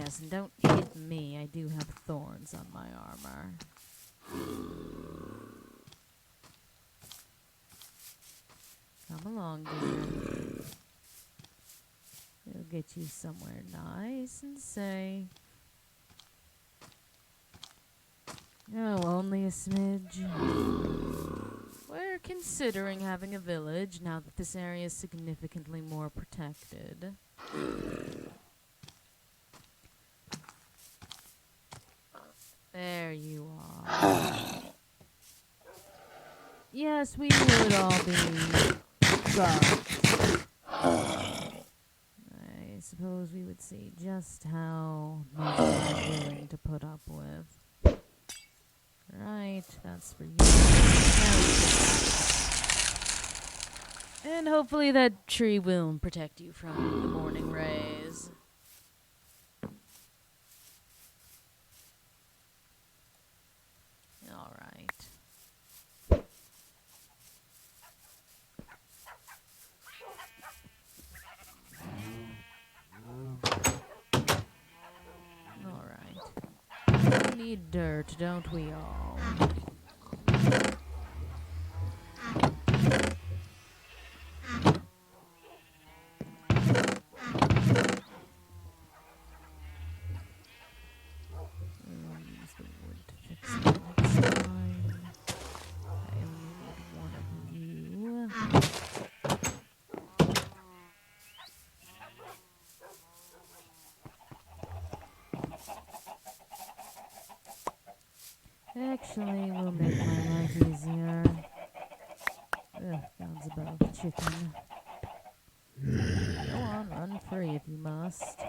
Yes, and don't hit me. I do have thorns on my armor. Come along, dear. We'll get you somewhere nice and safe. No, only a smidge. We're considering having a village now that this area is significantly more protected. There you are. Yes, we would all be guards. I suppose we would see just how much I'm willing to put up with. Right, that's for you. And hopefully that tree will protect you from the morning rays. Alright. Alright. We need dirt, don't we all? Use the wood to fix it next time. I only need one of you. Actually, we'll make my life easier. Ugh, sounds above chicken. Go on, run free if you must.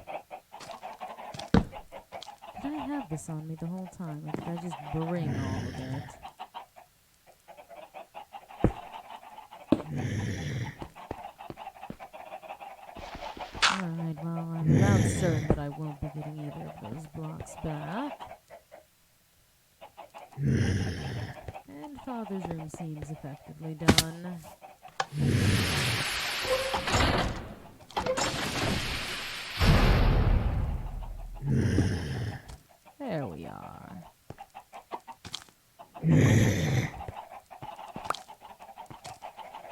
Did I have this on me the whole time, or did I just bring all of it? Alright, well, I'm about certain that I won't be getting either of those blocks back. And Father's room seems effectively done. There we are.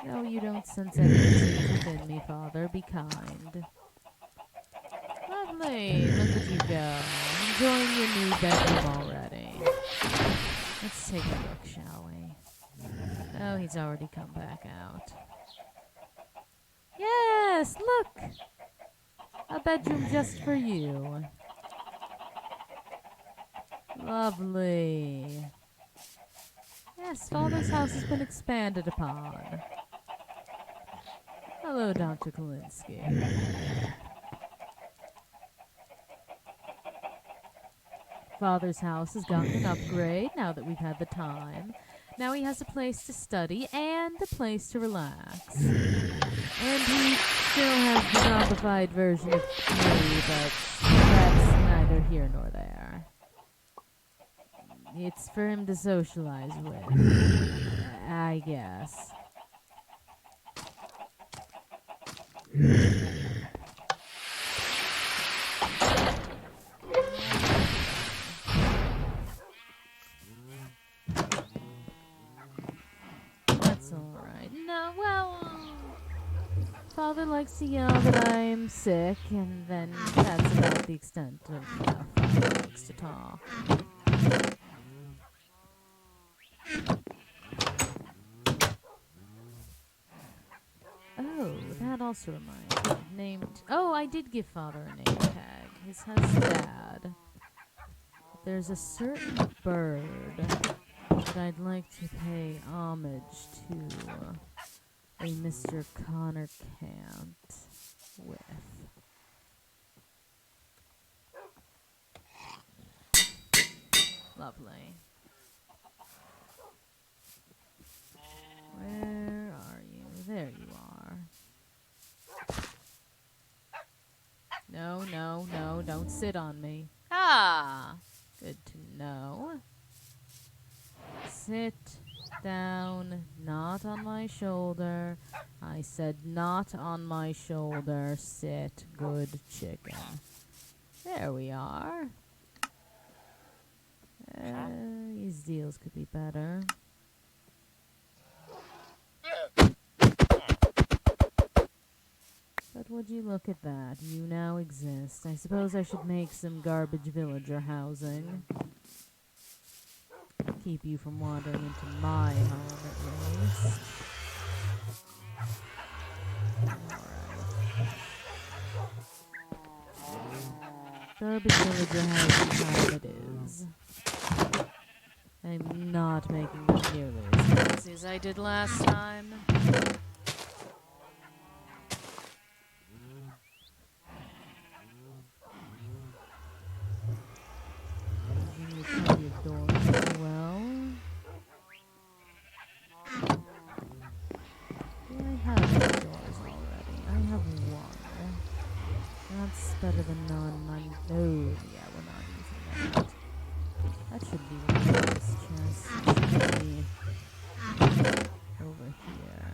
No, you don't sense anything within me, Father. Be kind. Lovely. Look at you go. Enjoying your new bedroom already. Let's take a look, shall we? Oh, he's already come back out. Yes, look! A bedroom just for you. Lovely. Yes, Father's house has been expanded upon. Hello, Dr. Kalinsky. Father's house has gotten an upgrade now that we've had the time. Now he has a place to study and a place to relax. And he still has the zombified version of me, but that's neither here nor there. It's for him to socialize with, I guess. That's alright. No, well, Father likes to yell that I'm sick, and then that's about the extent of how Father likes to talk. Oh, that also reminds me. Named. Oh, I did give Father a name tag. His has Dad. There's a certain bird that I'd like to pay homage to a Mr. Connor Cant with. Lovely. Where are you? There you are. No, no, no, don't sit on me. Ah! Good to know. Sit down, not on my shoulder. I said not on my shoulder. Sit, good chicken. There we are. These deals could be better. But would you look at that? You now exist. I suppose I should make some garbage villager housing. Keep you from wandering into my home, at least. Alright. Garbage villager housing time it is. I'm not making them nearly as fancy as I did last time. Plenty of doors as well. Do I have any doors already? I have one. That's better than none. No, yeah, we're not using that. That should be one of this chest. It should be over here.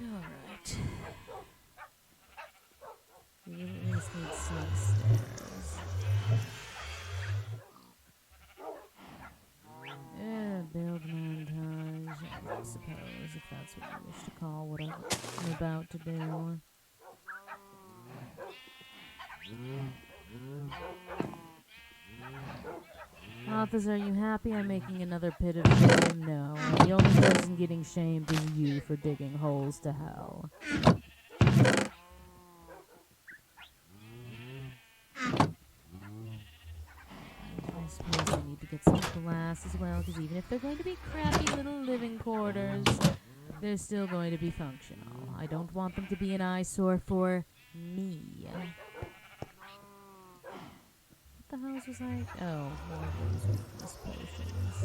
Alright. We at least need some stairs. Yeah, build montage, I suppose, if that's what you wish to call what I'm about to do. Authors, are you happy I'm making another pit of shame? No. The only person getting shamed is you for digging holes to hell. I suppose I need to get some glass as well, because even if they're going to be crappy little living quarters, they're still going to be functional. I don't want them to be an eyesore for me. What the hell was I? Oh, more of those weakness potions.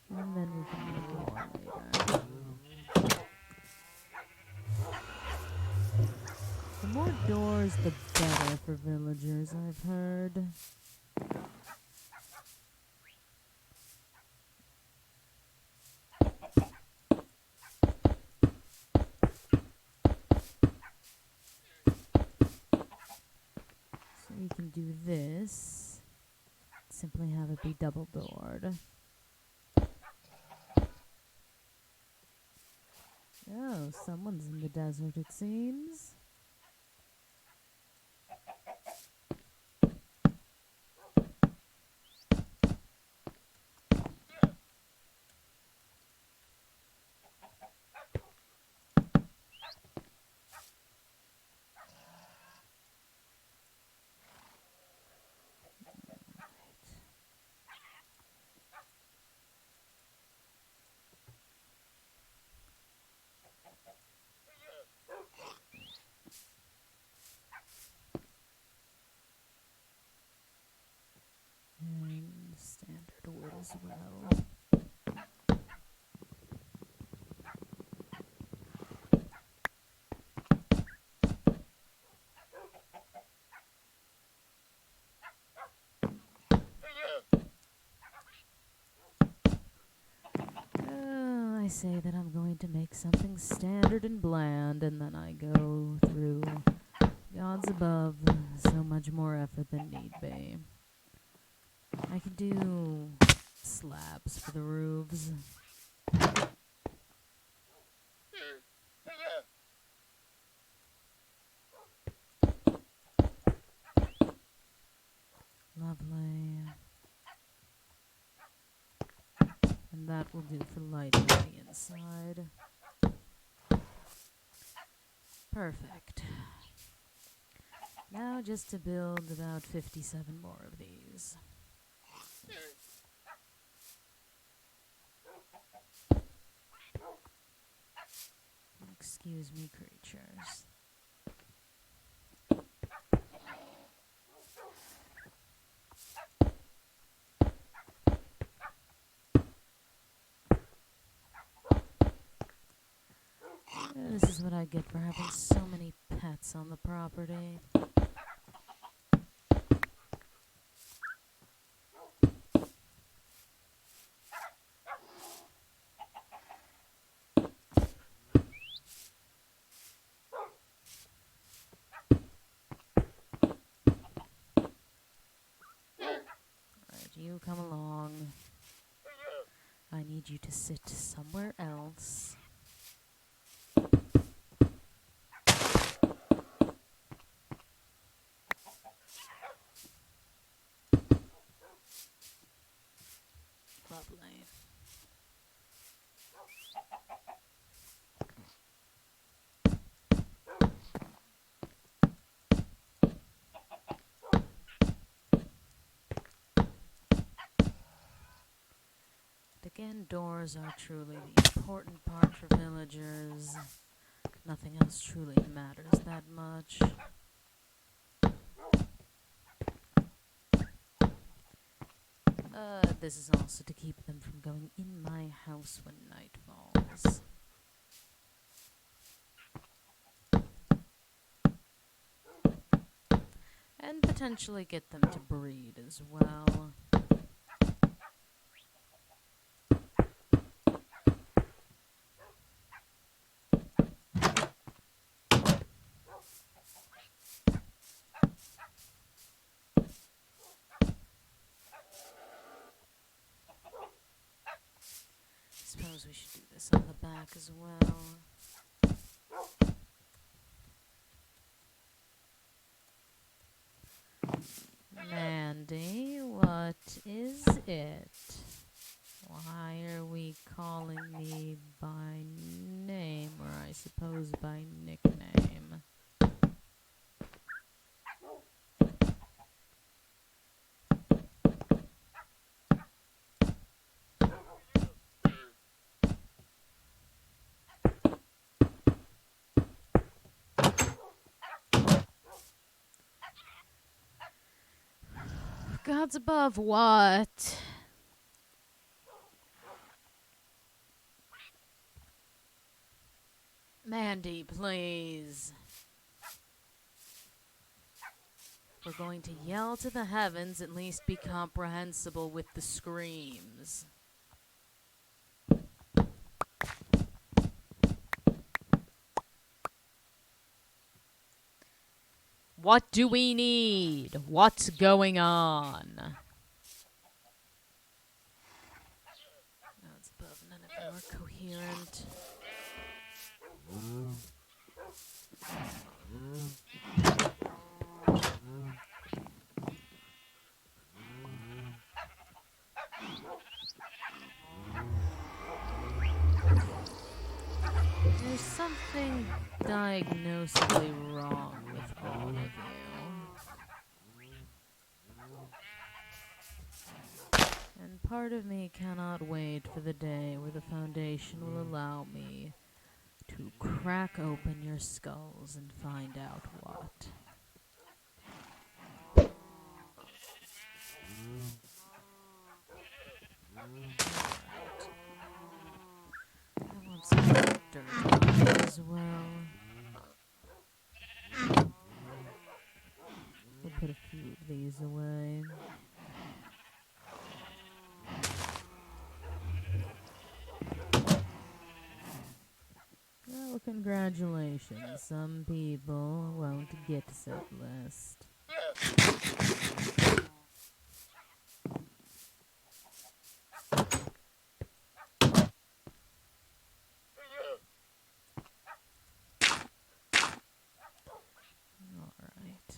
And then we can make more later. The more doors, the better for villagers, I've heard. So we can do this. Simply have it be double-doored. Oh, someone's in the desert, it seems. And standard wood as well. I say that I'm going to make something standard and bland, and then I go through gods above so much more effort than need be. I could do slabs for the roofs. Lovely. And that will do for lighting the inside. Perfect. Now just to build about 57 more of these. Excuse me, creatures. This is what I get for having so many pets on the property. to sit somewhere else. Lovely. Again, doors are truly the important part for villagers. Nothing else truly matters that much. This is also to keep them from going in my house when night falls. And potentially get them to breed as well. Suppose we should do this on the back as well. Mandy, what is it? Why are we calling me by name, or I suppose by nickname? Gods above, what? Mandy, please. If we're going to yell to the heavens, at least be comprehensible with the screams. What do we need? What's going on? Gods above, none of you are coherent. There's something diagnosably wrong with all of you. And part of me cannot wait for the day where the Foundation will allow me to crack open your skulls and find out what. I want some dirt on it as well. We'll put a few of these away. Well, congratulations. Some people won't get said list. Alright.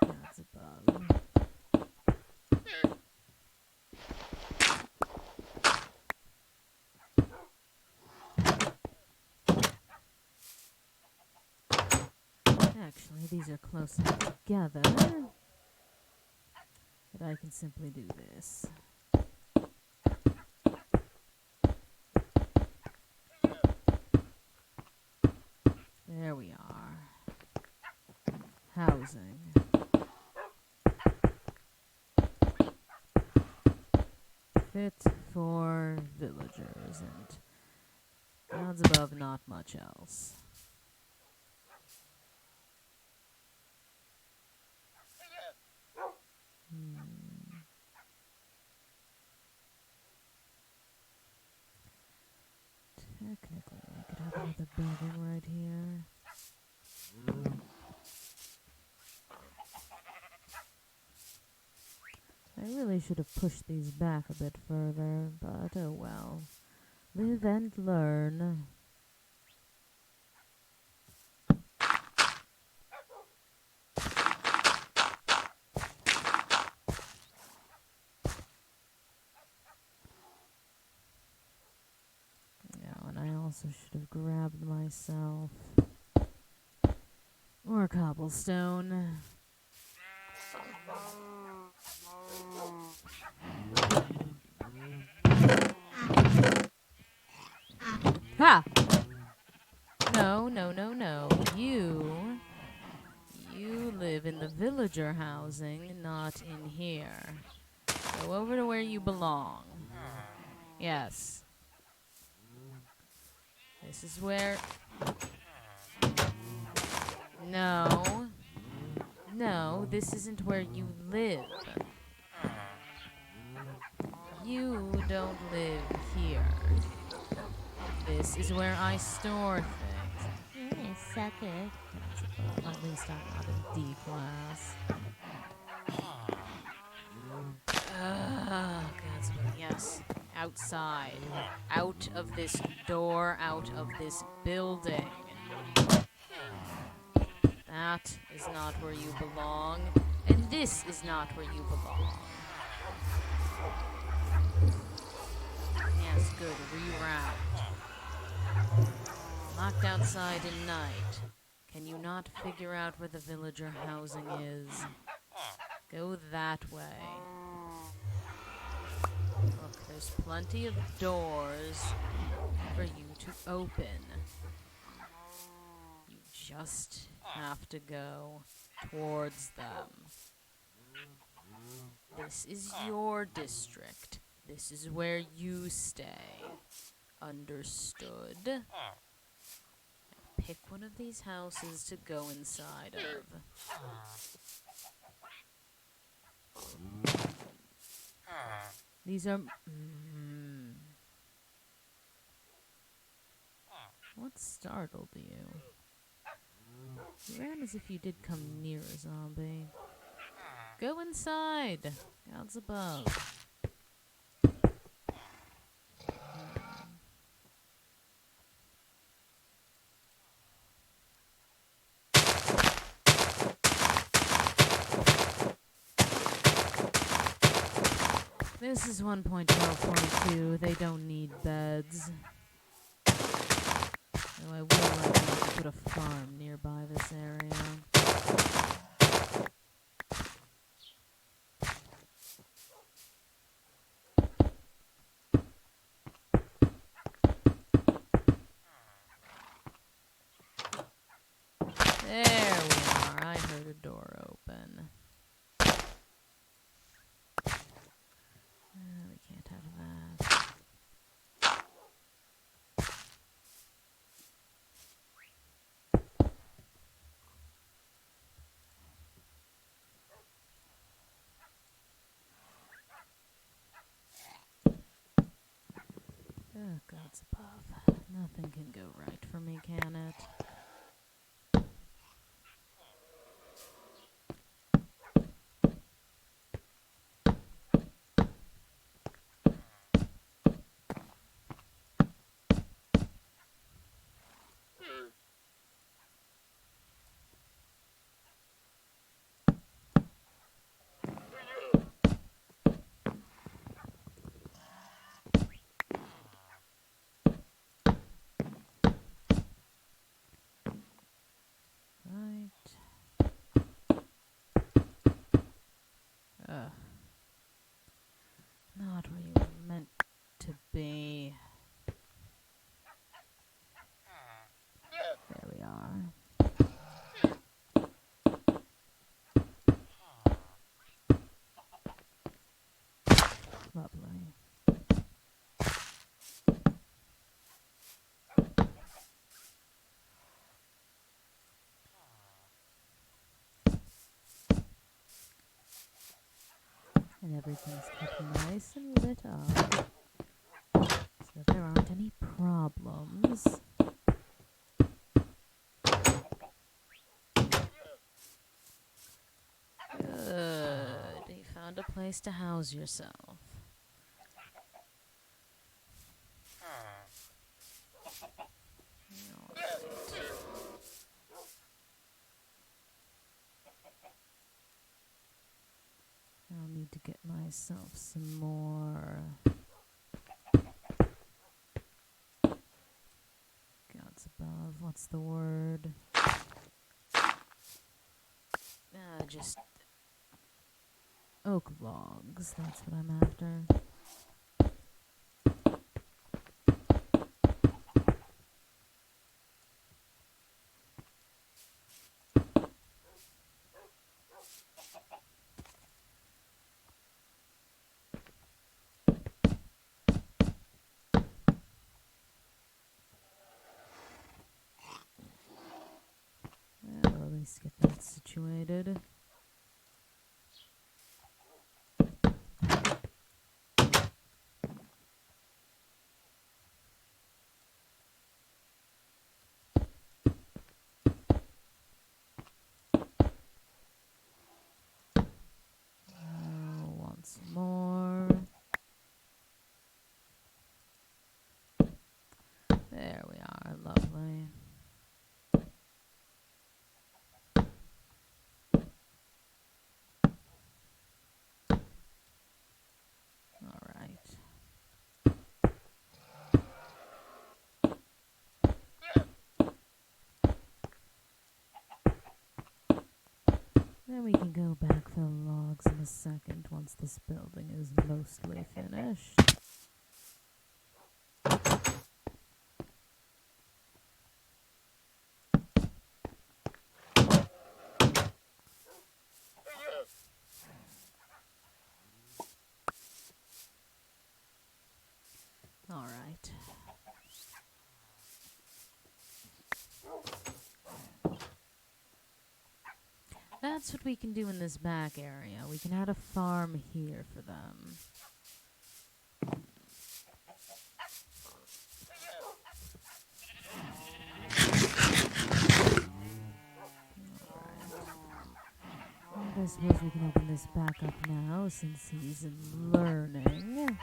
Gods above. Actually, these are close enough together that I can simply do this. There we are. Housing. Fit for villagers, and gods above, not much else. Another building right here. I really should have pushed these back a bit further, but oh well. Live and learn. Yeah, and I also should have grabbed myself more cobblestone. Ha! No, no, no, no. You live in the villager housing, not in here. Go over to where you belong. Yes. This is where... No. No, this isn't where you live. You don't live here. This is where I store things. Hey, suck it. Well, at least I'm not in D class. Yes. Outside. Out of this door, out of this building. That is not where you belong. And this is not where you belong. Yes, good. Reroute. Locked outside in night. Can you not figure out where the villager housing is? Go that way. Look, there's plenty of doors for you to open. You just have to go towards them. This is your district. This is where you stay. Understood? Now pick one of these houses to go inside of. These are... What startled you? You ran as if you did come near a zombie. Go inside! Gods above. This is 1.12.2. They don't need beds. Though I would like to put a farm nearby this area. There we are. I heard a door open. We can't have that. Oh, gods above. Nothing can go right for me, can it? Ugh. Not where you were meant to be. There we are. Lovely. And everything's kept nice and lit up, so that there aren't any problems. place to house yourself. I'll need to get myself some more gods above. What's the word? Just oak logs. That's what I'm after. I'll at least get that situated. Once more. There we are. Lovely. Then we can go backfill logs in a second once this building is mostly finished. All right. That's what we can do in this back area. We can add a farm here for them. Alright. I suppose we can open this back up now since he's learning.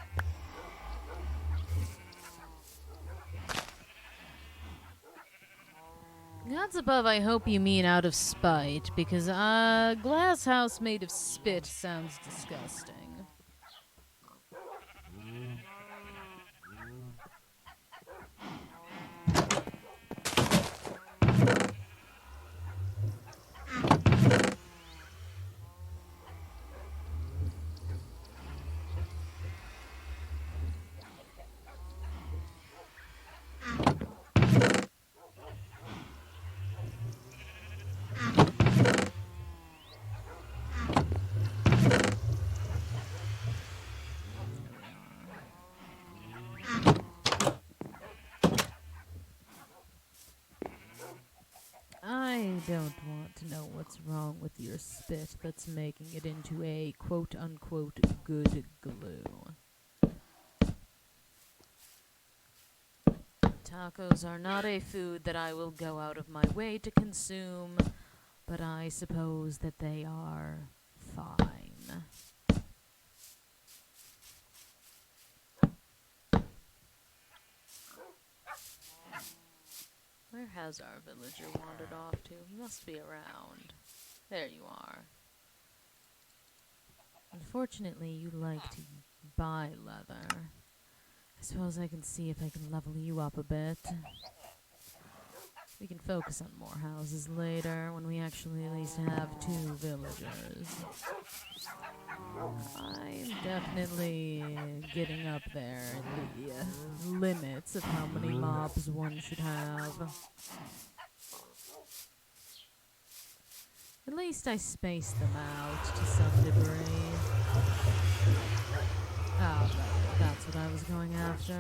Gods above, I hope you mean out of spite, because a glass house made of spit sounds disgusting. I don't want to know what's wrong with your spit that's making it into a quote-unquote good glue. Tacos are not a food that I will go out of my way to consume, but I suppose that they are fine. Where has our villager wandered off to? He must be around. There you are. Unfortunately, you like to buy leather. I suppose I can see if I can level you up a bit. We can focus on more houses later when we actually at least have 2 villagers. I'm definitely getting up there in the limits of how many mobs one should have. At least I spaced them out to some degree. Oh, that's what I was going after.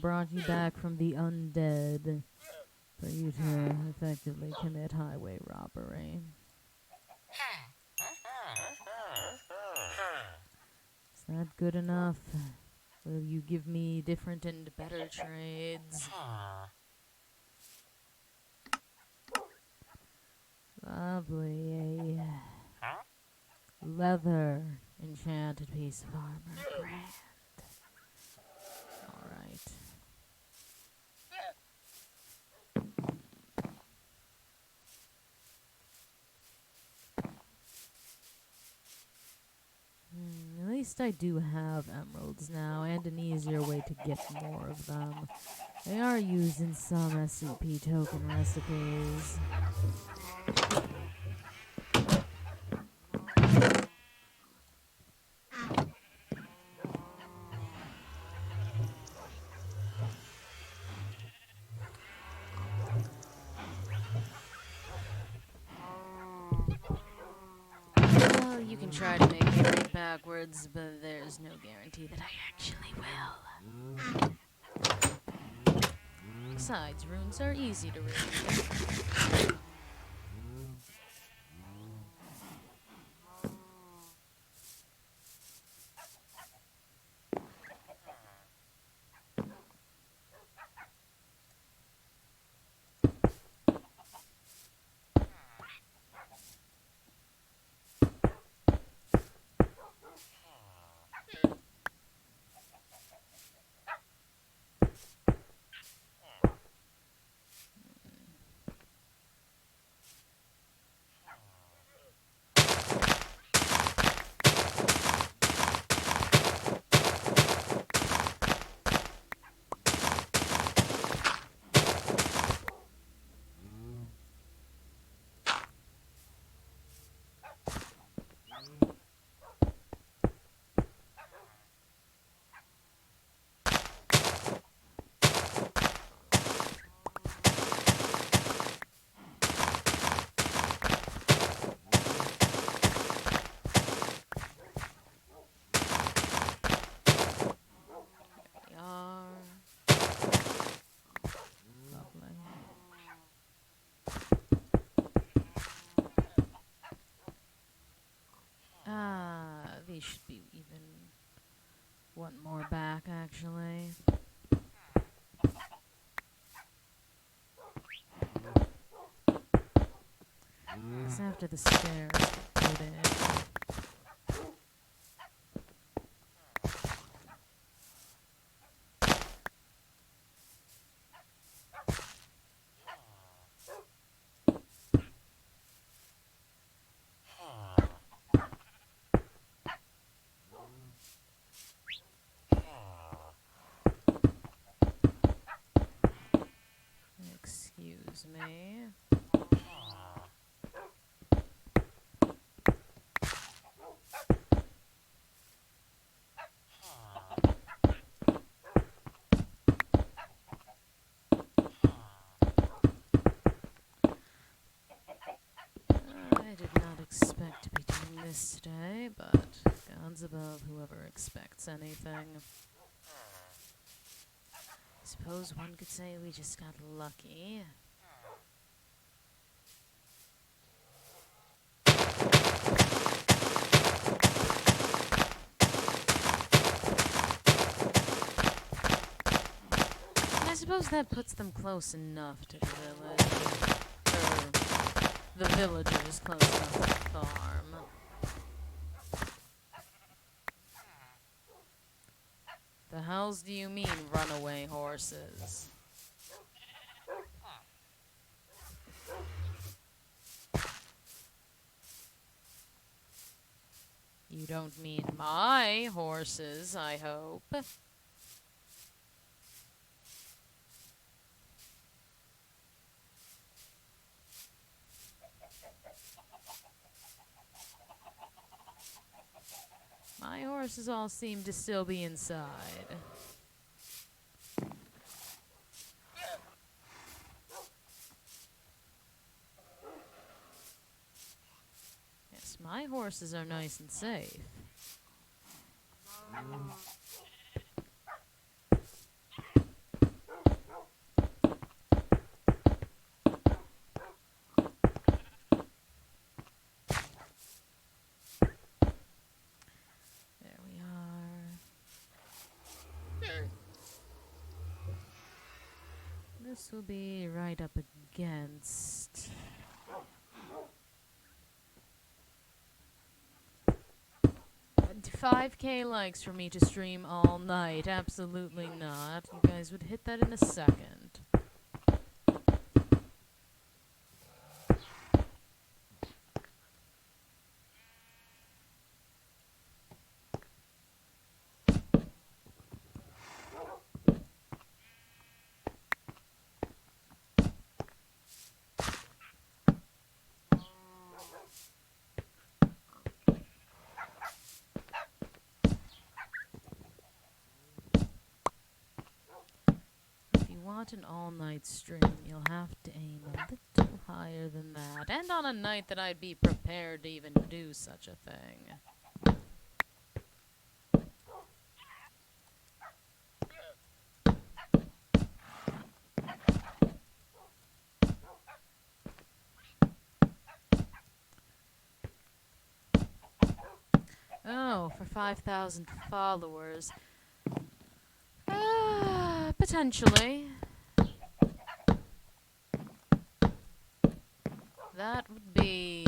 brought you back from the undead for you to effectively commit highway robbery. Is that good enough? Will you give me different and better trades? Lovely. A leather enchanted piece of armor. Grand. Alright. At least I do have emeralds now, and an easier way to get more of them. They are used in some SCP token recipes. Well, you can try to make me read backwards, but there's no guarantee that I actually will. Besides, runes are easy to read. These should be even one more back, actually. It's after the stairs get put in. Excuse me. I did not expect to be doing this today, but gods above whoever expects anything. I suppose one could say we just got lucky. I suppose that puts them close enough to the village. Or the villagers close enough to the farm. The hells do you mean, runaway horses? You don't mean my horses, I hope. My horses all seem to still be inside. Yes, my horses are nice and safe. this will be right up against... 5K likes for me to stream all night. Absolutely not. You guys would hit that in a second. Want an all-night stream, you'll have to aim a little higher than that. And on a night that I'd be prepared to even do such a thing. Oh, for 5,000 followers. Potentially. That would be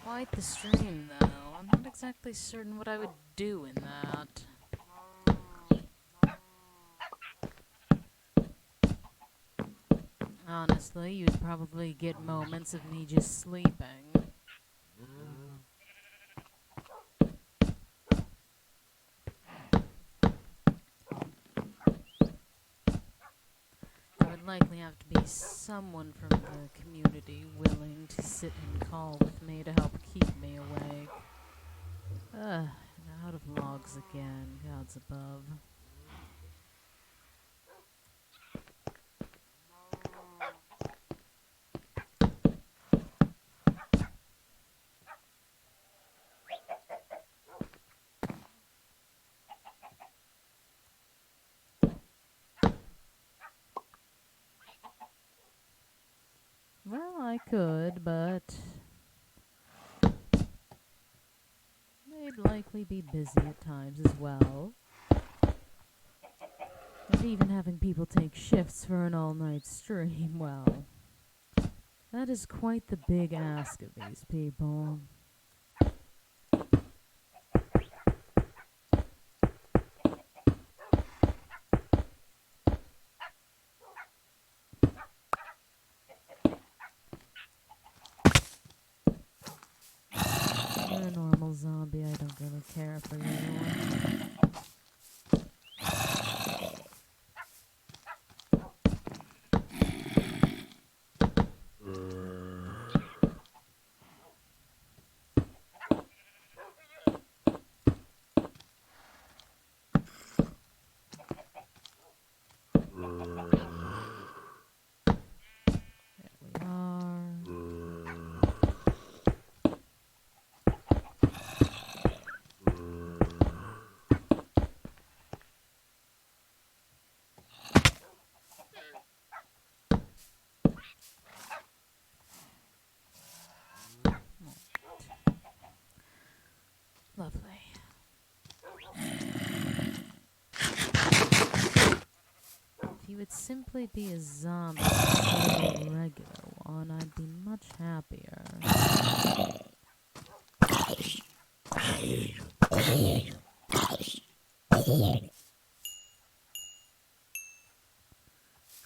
quite the stream, though. I'm not exactly certain what I would do in that. Honestly, you'd probably get moments of me just sleeping. Likely have to be someone from the community willing to sit and call with me to help keep me awake. And out of logs again, gods above. Well, I could, but they'd likely be busy at times as well. And even having people take shifts for an all-night stream, well, that is quite the big ask of these people. You're a normal zombie, I don't really care for you. Lovely. If you would simply be a zombie instead of a regular one, I'd be much happier.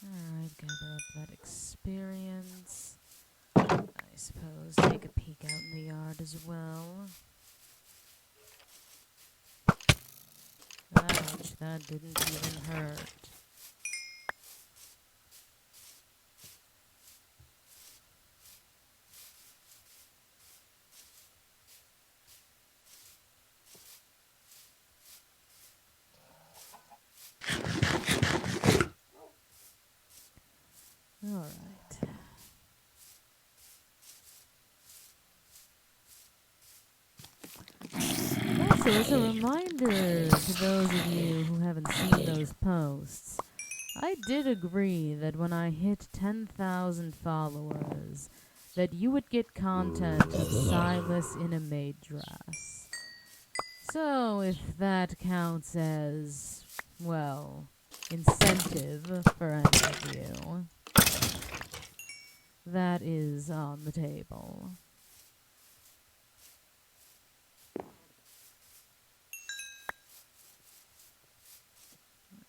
Alright, gather up that experience. I suppose take a peek out in the yard as well. Ouch, that didn't even hurt. Alright. Also, as a reminder to those of you who haven't seen those posts, I did agree that when I hit 10,000 followers, that you would get content of Silas in a maid dress. So, if that counts as, well, incentive for any of you. That is on the table.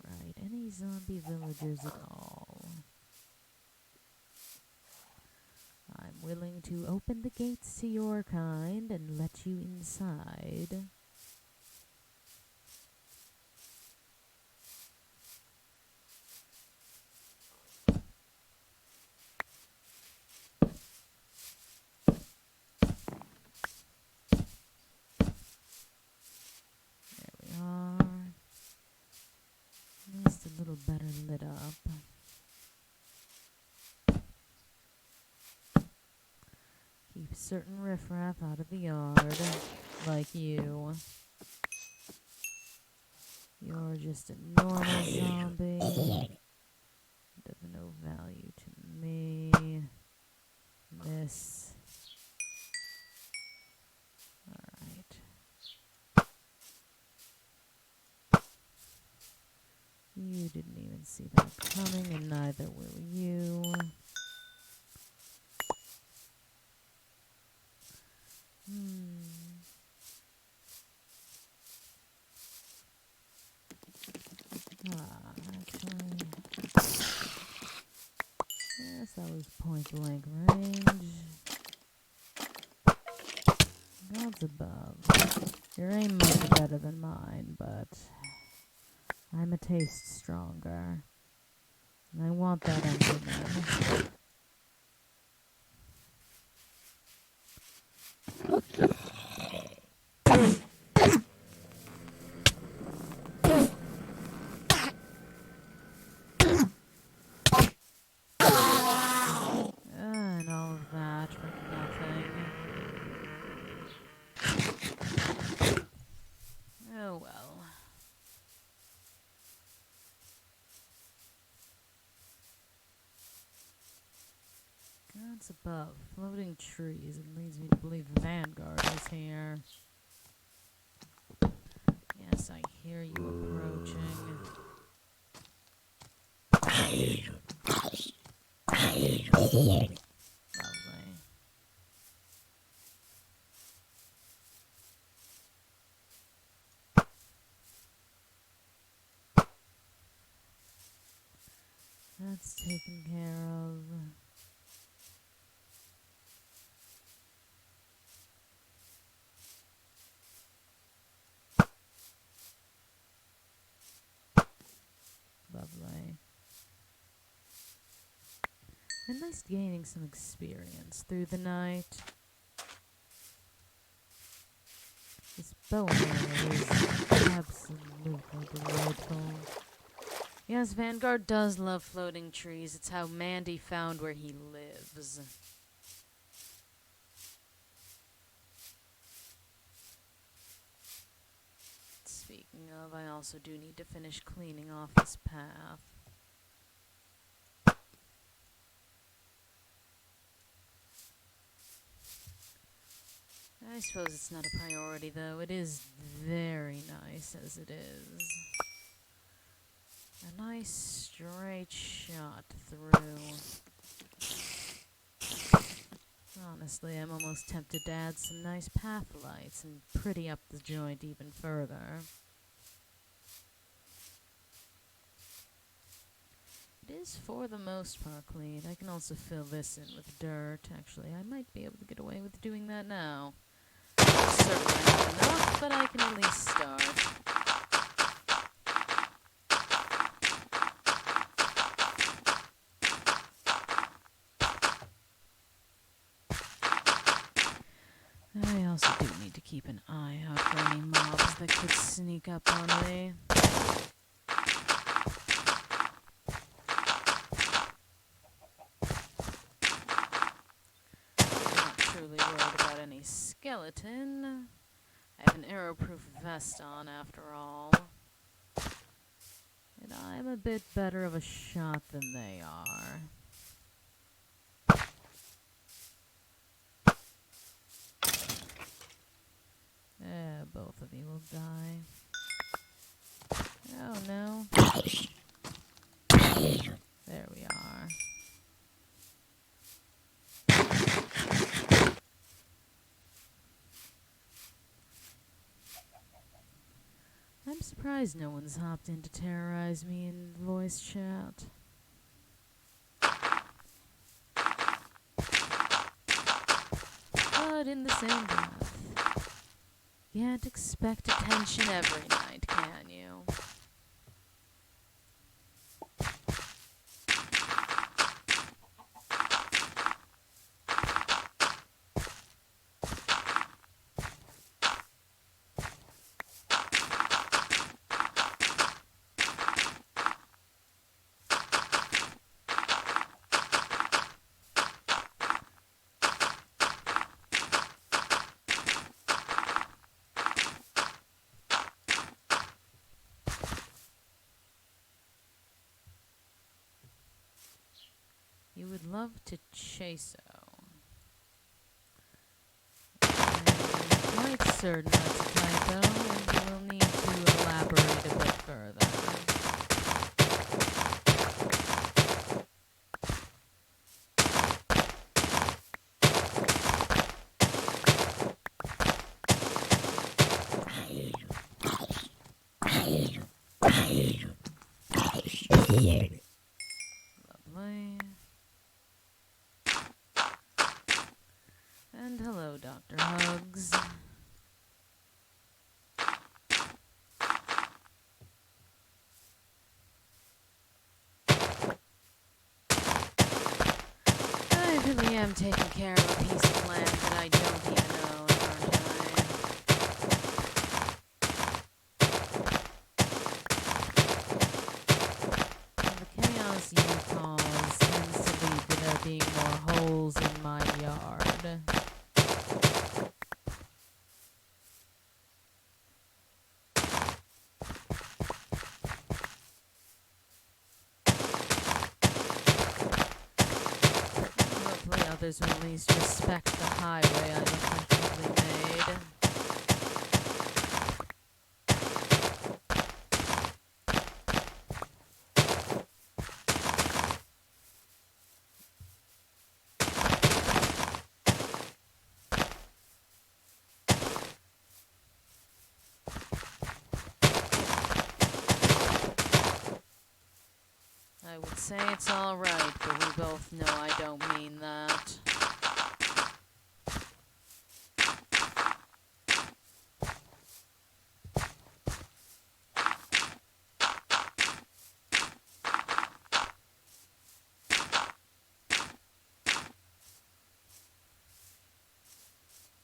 Right, any zombie villagers at all? I'm willing to open the gates to your kind and let you inside. There we are. Just a little better lit up. Keep certain riffraff out of the yard, like you. You're just a normal zombie. Of no value to me. This. Alright. You didn't even see that coming, and neither will you. Actually. Yes, that was point blank range. Gods above. Your aim might be better than mine, but I'm a taste stronger. And I want that Enderman. And all of that for nothing. Oh well. Gods above, floating trees. It leads me to believe Vanguard is here. Yes, I hear you approaching. Lovely. That's taken care of. Lovely. At least gaining some experience through the night. This bow and arrow is absolutely delightful. Yes, Vanguard does love floating trees. It's how Mandy found where he lives. Speaking of, I also do need to finish cleaning off this path. I suppose it's not a priority, though. It is very nice as it is. A nice straight shot through. Honestly, I'm almost tempted to add some nice path lights and pretty up the joint even further. It is for the most part clean. I can also fill this in with dirt. Actually, I might be able to get away with doing that now. Certainly not enough, but I can at least start. I also do need to keep an eye out for any mobs that could sneak up on me. Not truly worried about any skeleton. I have an arrow-proof vest on, after all. And I'm a bit better of a shot than they are. Both of you will die. Oh no. I'm surprised no one's hopped in to terrorize me in voice chat. But in the same breath, you can't expect attention every night, can you? You would love to chase I'm quite certain that's a typo, and you will need to elaborate a bit further. Lovely. And hello, Dr. Hugs. I really am taking care of a piece of land that I don't even own, aren't I? And the chaos you cause tends to lead to there being more holes in my yard. Hopefully others will at least respect the highway I've effectively made. I would say it's alright, but we both know I don't mean that.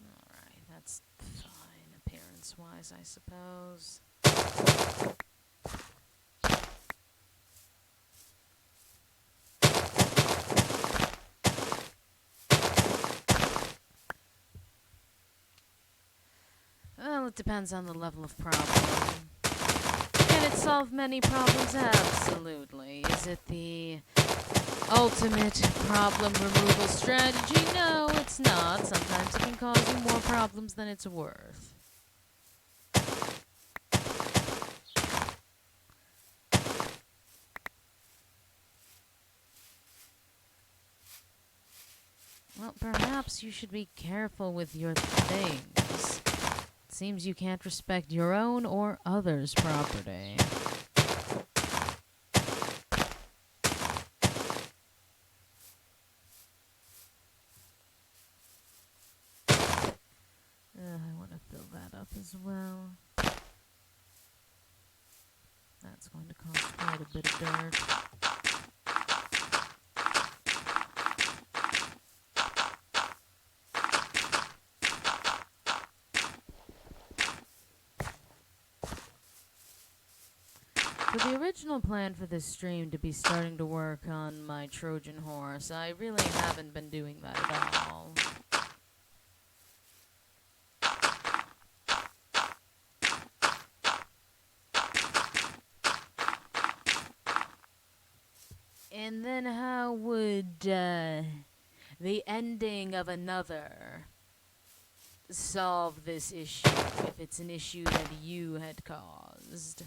Alright, that's fine, appearance-wise, I suppose. Well, it depends on the level of problem. Can it solve many problems? Absolutely. Is it the ultimate problem removal strategy? No, it's not. Sometimes it can cause you more problems than it's worth. Well, perhaps you should be careful with your things. It seems you can't respect your own or others' property. I want to fill that up as well. That's going to cost quite a bit of dirt. For the original plan for this stream to be starting to work on my Trojan horse, I really haven't been doing that at all. And then how would the ending of another solve this issue if it's an issue that you had caused?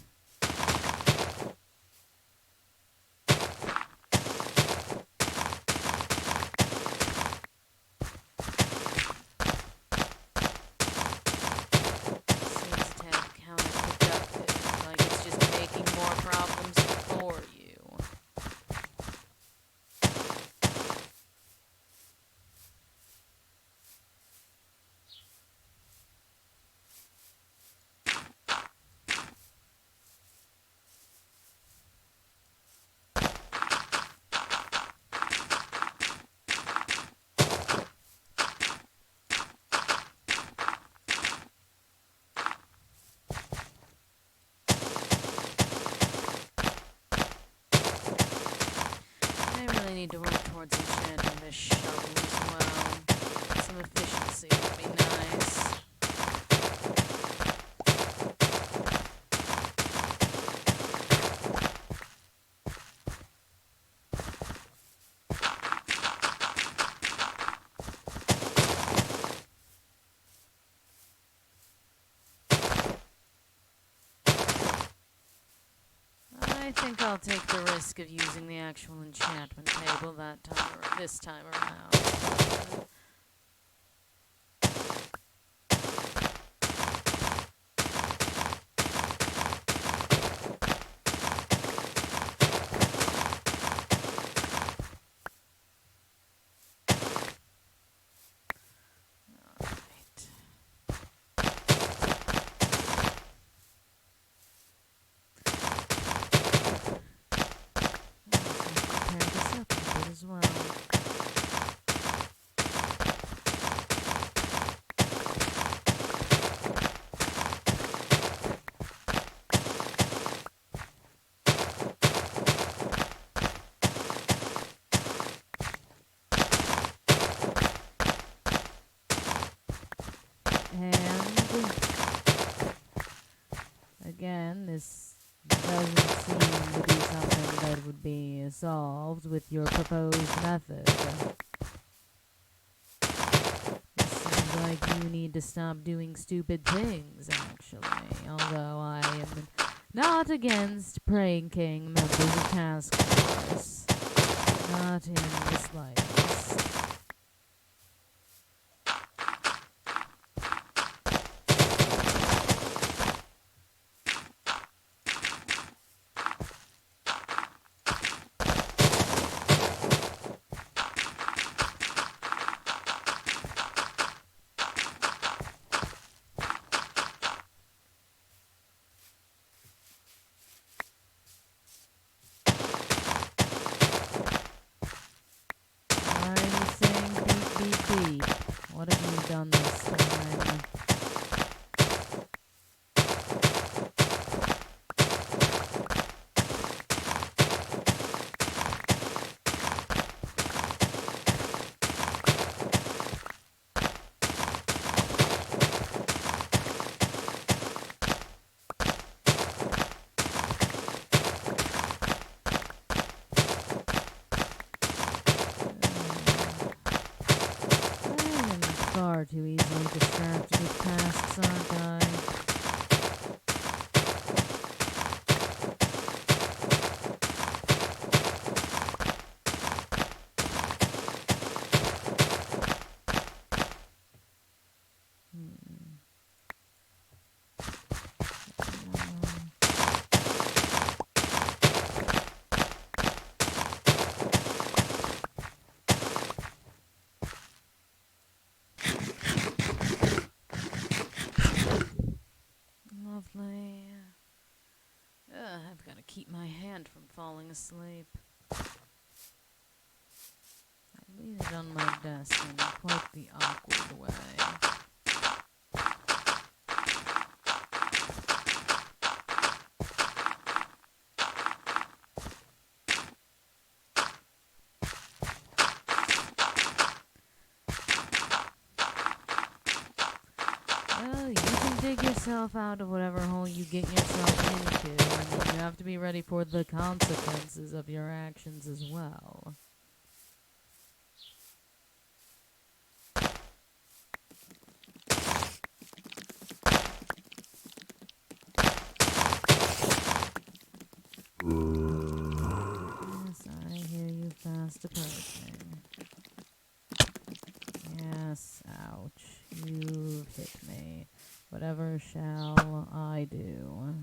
I think I'll take the risk of using the actual enchantment table this time around. As well. And again, this doesn't seem to be something that would be solved with your proposed method. It seems like you need to stop doing stupid things, actually. Although I am not against pranking members of task force. Not in the slightest. What have you done this time? Far too easily distracted with tasks, aren't I? Lovely. I've got to keep my hand from falling asleep. I leave it on my desk in quite the awkward way. Well, you can dig yourself out of whatever hole you get yourself into. I mean, you have to be ready for the consequences of your actions as well. Yes, I hear you fast approaching. Yes, ouch. You've hit me. Whatever shall I do?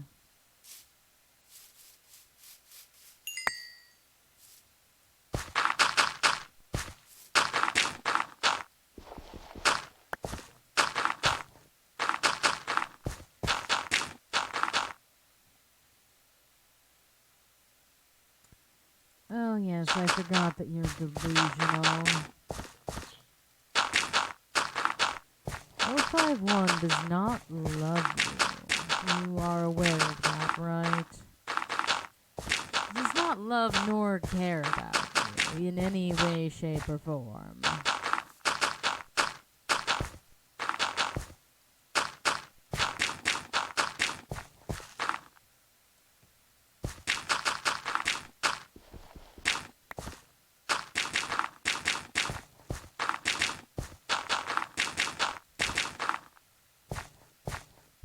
Oh yes, I forgot that you're delusional. 051 does not love you. You are aware of that, right? He does not love nor care about you in any way, shape, or form.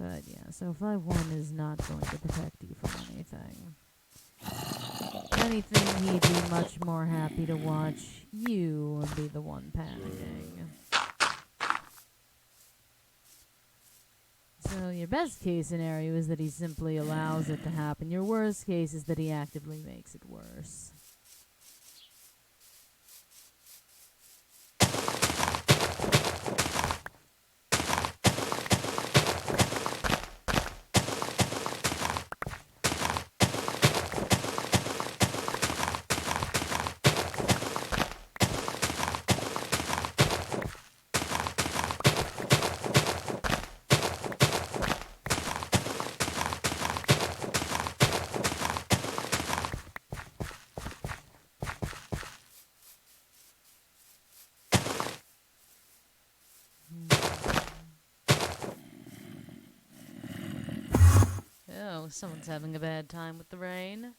But yeah, so 5-1 is not going to protect you from anything. If anything, he'd be much more happy to watch you be the one panicking. So your best case scenario is that he simply allows it to happen. Your worst case is that he actively makes it worse. Oh, someone's having a bad time with the rain.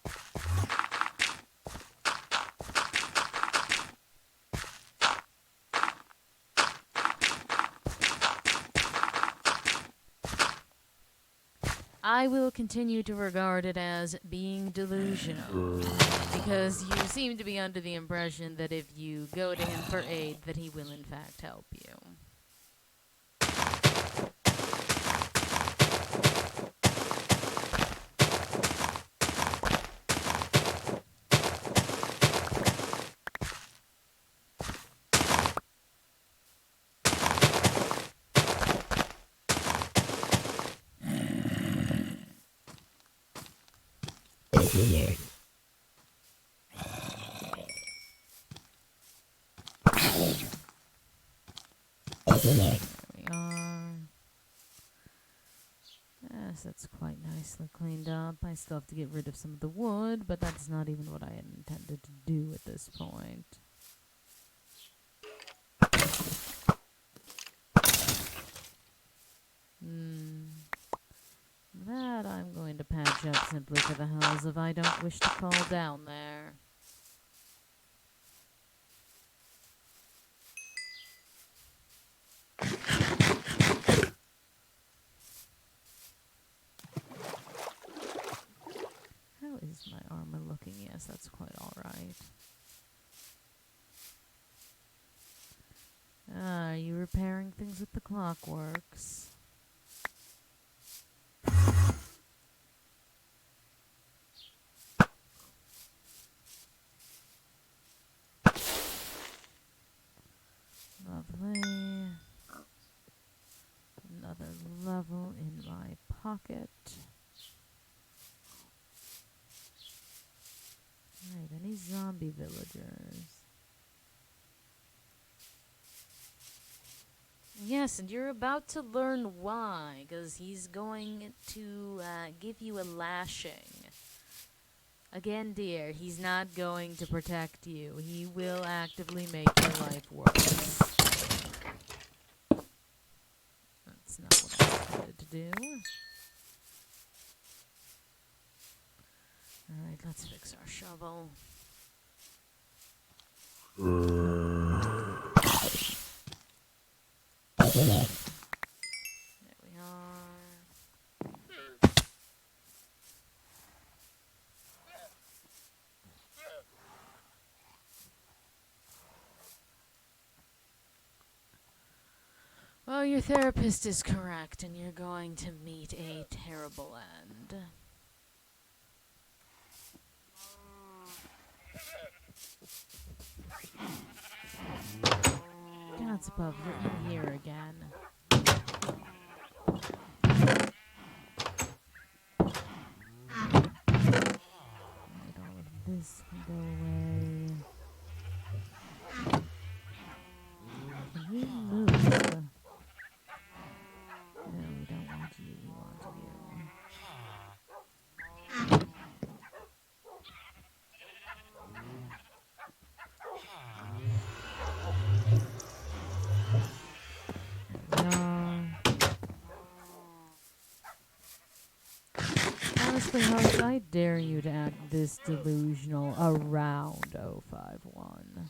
I will continue to regard it as being delusional, because you seem to be under the impression that if you go to him for aid, that he will in fact help you. There we are. Yes, that's quite nicely cleaned up. I still have to get rid of some of the wood, but that's not even what I had intended to do at this point. That I'm going to patch up simply for the hells of I don't wish to fall down there. How is my armor looking? Yes, that's quite alright. Are you repairing things with the clockworks? Lovely. Another level in my pocket. Alright, any zombie villagers? Yes, and you're about to learn why, because he's going to give you a lashing. Again, dear, he's not going to protect you. He will actively make your life worse. That's not what I wanted to do. Alright, let's fix our shovel. There we are. Well, your therapist is correct, and you're going to meet a terrible end. God's above, you're in here again. Alright, all of this can go away. Can you move? No, we don't want you, we want you. Honestly, Host, I dare you to act this delusional around 051.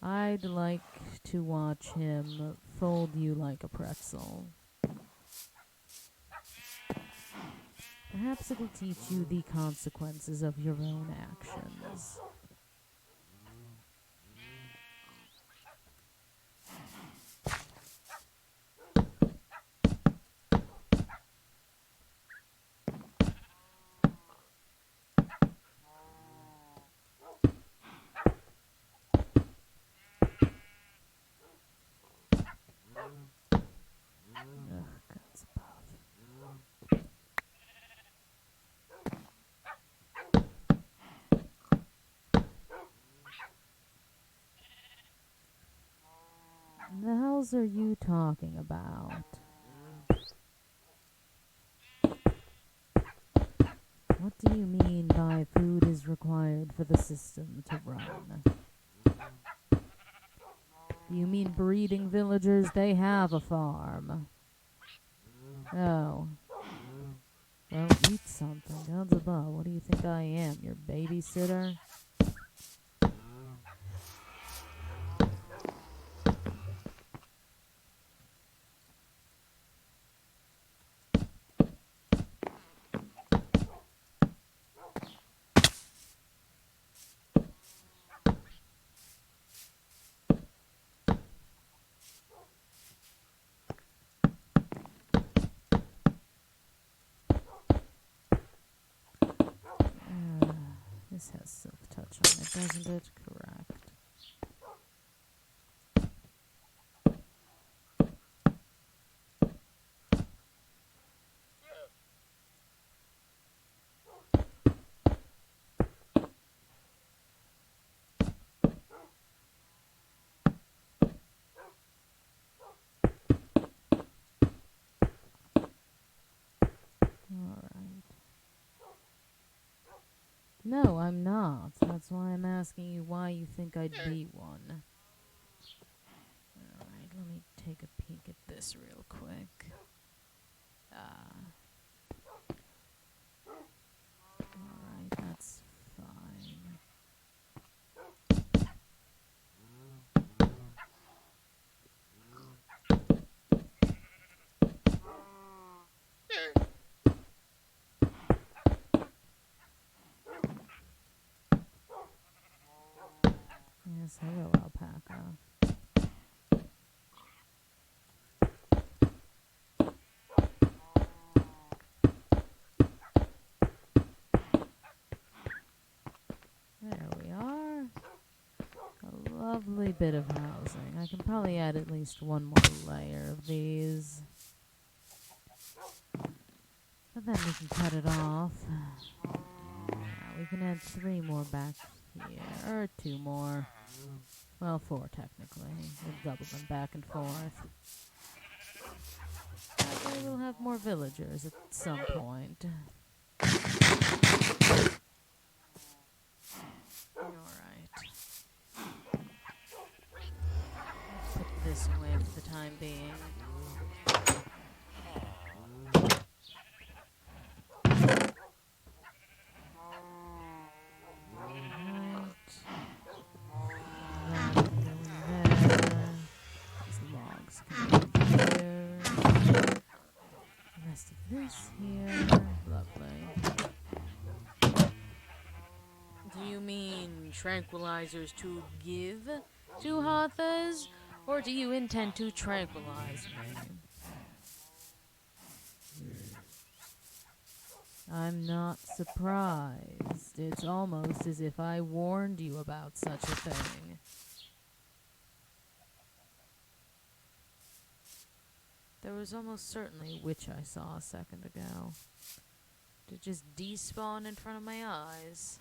I'd like to watch him fold you like a pretzel. Perhaps it'll teach you the consequences of your own actions. Ugh, God's above. The hells are you talking about? What do you mean by food is required for the system to run? Do you mean breeding villagers? They have a farm. Oh. Well, eat something. God's above. What do you think I am? Your babysitter? This has silk touch on it, doesn't it? Correct. Alright. No, I'm not. That's why I'm asking you why you think I'd be one. Alright, let me take a peek at this real quick. Alright, that's fine. Yes, hello, alpaca. There we are. A lovely bit of housing. I can probably add at least one more layer of these. But then we can cut it off. Yeah, we can add 3 more back here. Or 2 more. Well, 4 technically. We'll double them back and forth. That way we'll have more villagers at some point. Alright. Put this away for the time being. This here. Lovely. Do you mean tranquilizers to give to Hathas? Or do you intend to tranquilize me? I'm not surprised. It's almost as if I warned you about such a thing. There was almost certainly a witch I saw a second ago. It just despawned in front of my eyes.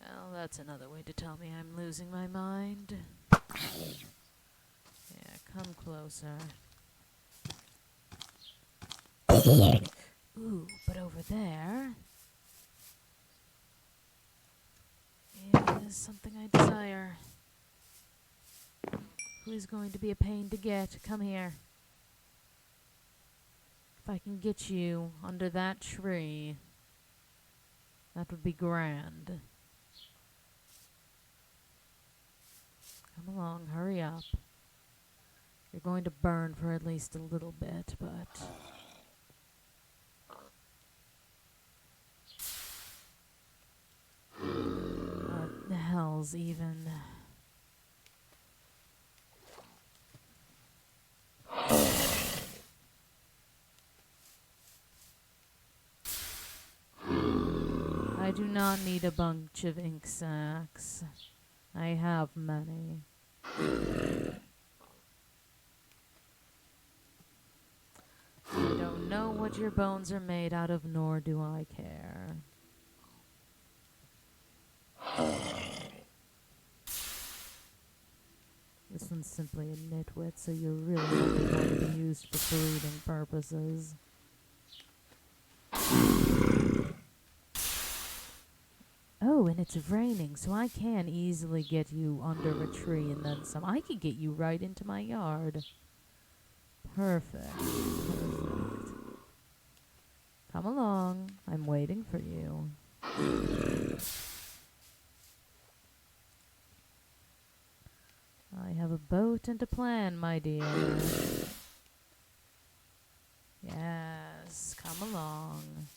Well, that's another way to tell me I'm losing my mind. Yeah, come closer. Ooh, but over there is something I desire. Who's going to be a pain to get? Come here. If I can get you under that tree, that would be grand. Come along, hurry up. You're going to burn for at least a little bit, but smells even. I do not need a bunch of ink sacs. I have many. I don't know what your bones are made out of, nor do I care. This one's simply a nitwit, so you're really only going to be used for breeding purposes. Oh, and it's raining, so I can easily get you under a tree and then some. I could get you right into my yard. Perfect. Perfect. Come along. I'm waiting for you. I have a boat and a plan, my dear. Yes, come along.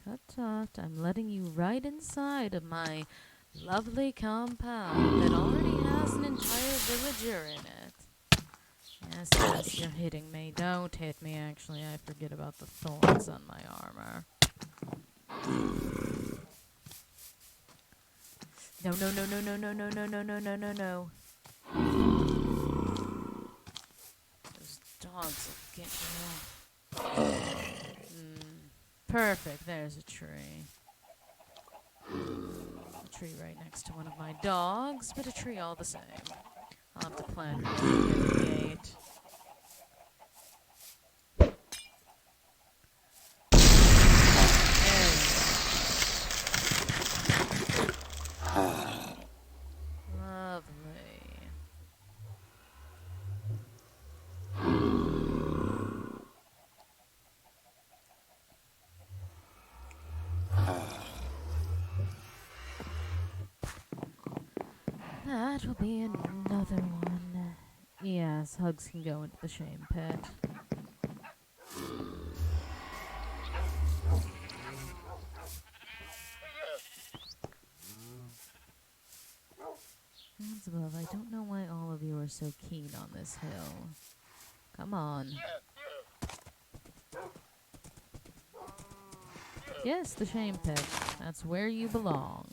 Tut tut, I'm letting you right inside of my lovely compound that already has an entire villager in it. Yes, yes, you're hitting me. Don't hit me, actually. I forget about the thorns on my armor. No, no, no, no, no, no, no, no, no, no, no, no, no. Those dogs will get you. Perfect, there's a tree. A tree right next to one of my dogs, but a tree all the same. I'll have to plant one near the gate. Lovely. That will be another one. Yes, Hugs can go into the shame pit. Hands above, I don't know why all of you are so keen on this hill. Come on. Yes, the shame pit. That's where you belong.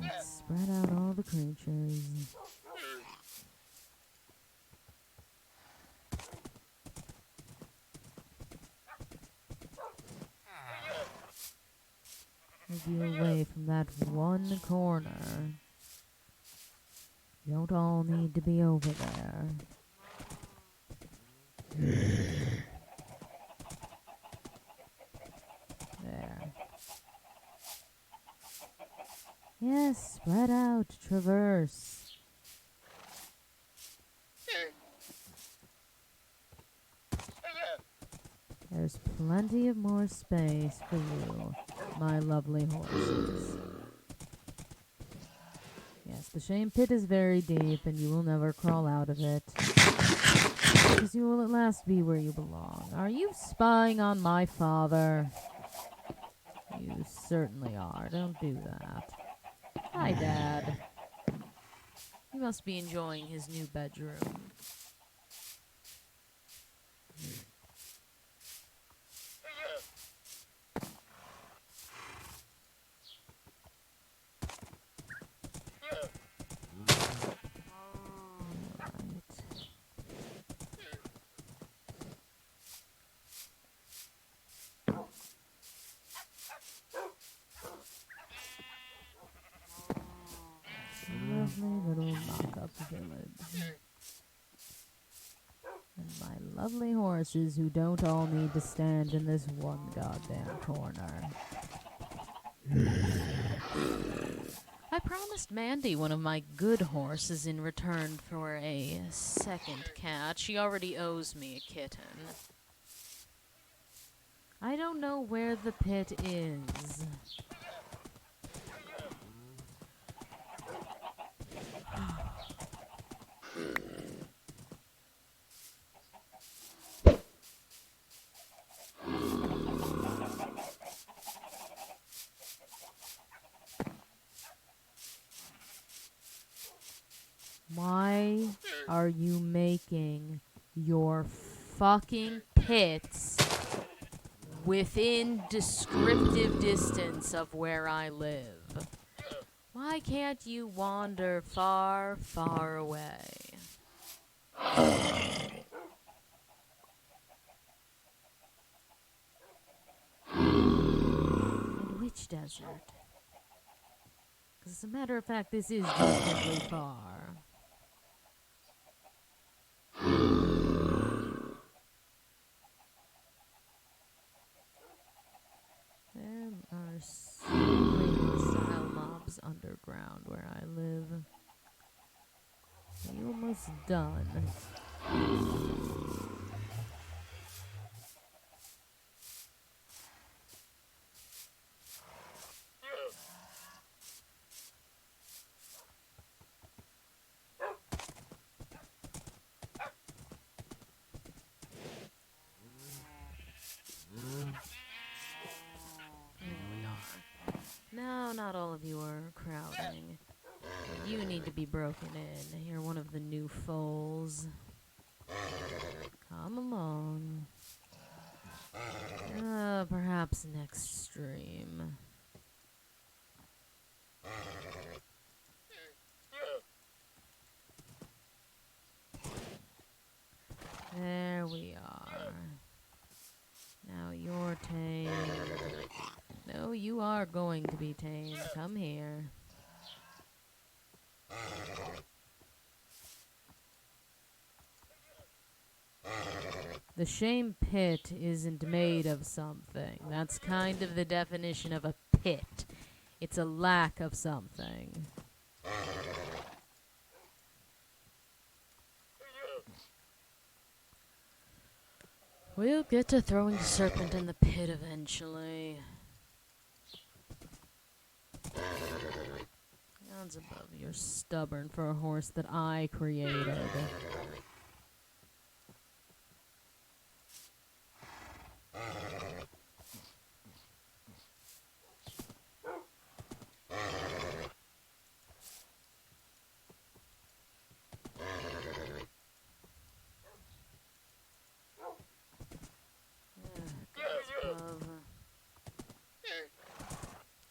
Let's spread out all the creatures. Move you away from that one corner. You don't all need to be over there. There. Yes, spread out, traverse. There's plenty of more space for you, my lovely horses. Yes, the shame pit is very deep, and you will never crawl out of it. Because you will at last be where you belong. Are you spying on my father? You certainly are. Don't do that. Hi, Dad. He must be enjoying his new bedroom. Lovely little mock-up village. And my lovely horses who don't all need to stand in this one goddamn corner. I promised Mandy one of my good horses in return for a second cat. She already owes me a kitten. I don't know where the pit is. Why are you making your fucking pits within descriptive distance of where I live? Why can't you wander far, far away? And which desert? Because as a matter of fact, this is definitely far. There are so many hostile mobs underground where I live. Are you almost done? No, not all of you are crowding. You need to be broken in. You're one of the new foals. Come along. Perhaps next stream. There we are. Now you're tamed. No, you are going to be tamed. Come here. The shame pit isn't made of something. That's kind of the definition of a pit. It's a lack of something. We'll get to throwing the serpent in the pit eventually. Gods above, you're stubborn for a horse that I created.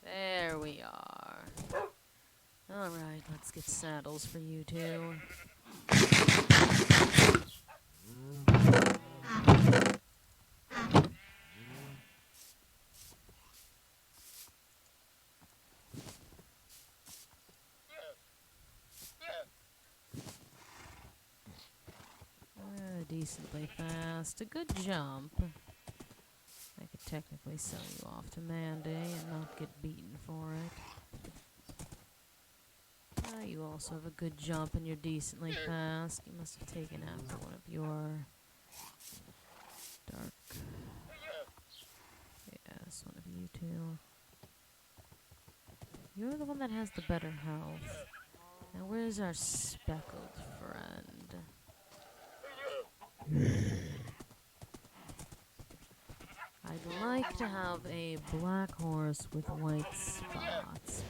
There we are. Alright, let's get saddles for you two. Decently fast. A good jump. I could technically sell you off to Mandy and not get beaten for it. You also have a good jump and you're decently fast. You must have taken after one of your dark... Yes, one of you two. You're the one that has the better health. Now where's our speckled friend? I'd like to have a black horse with white spots.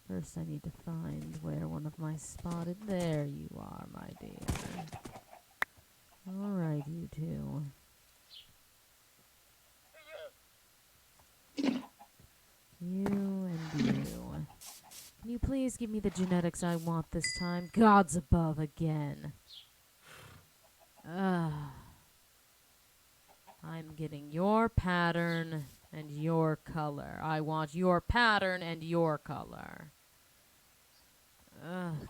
First I need to find where one of my spotted... There you are, my dear. Alright, you two. You and you. Can you please give me the genetics I want this time? Gods above again. I'm getting your pattern and your color. I want your pattern and your color.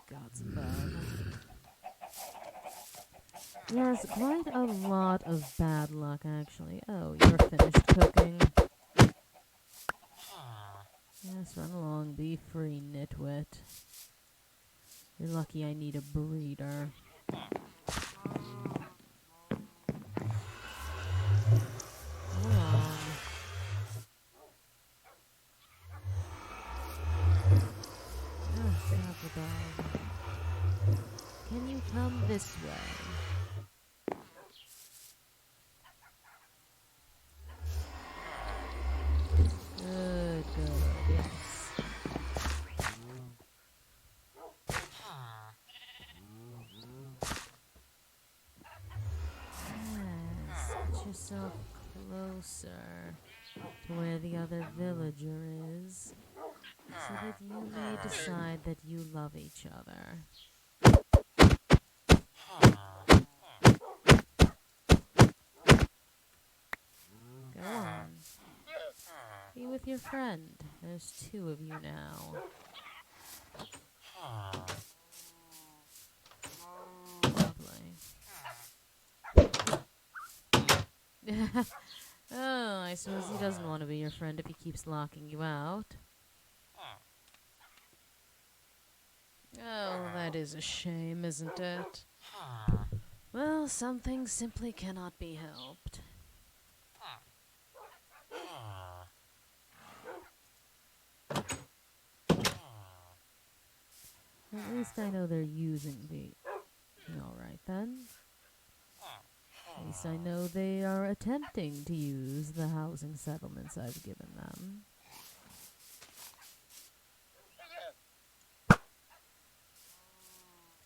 Gods above. Yes, quite a lot of bad luck, actually. Oh, you're finished cooking. Yes, run along. Be free, nitwit. You're lucky I need a breeder. this way. Good, yes. Yes, get yourself closer to where the other villager is, so that you may decide that you love each other. Go on. Be with your friend. There's two of you now. Lovely. Oh, I suppose he doesn't want to be your friend if he keeps locking you out. Oh, that is a shame, isn't it? Well, some things simply cannot be helped. At least I know they're using the... Alright then. At least I know they are attempting to use the housing settlements I've given them.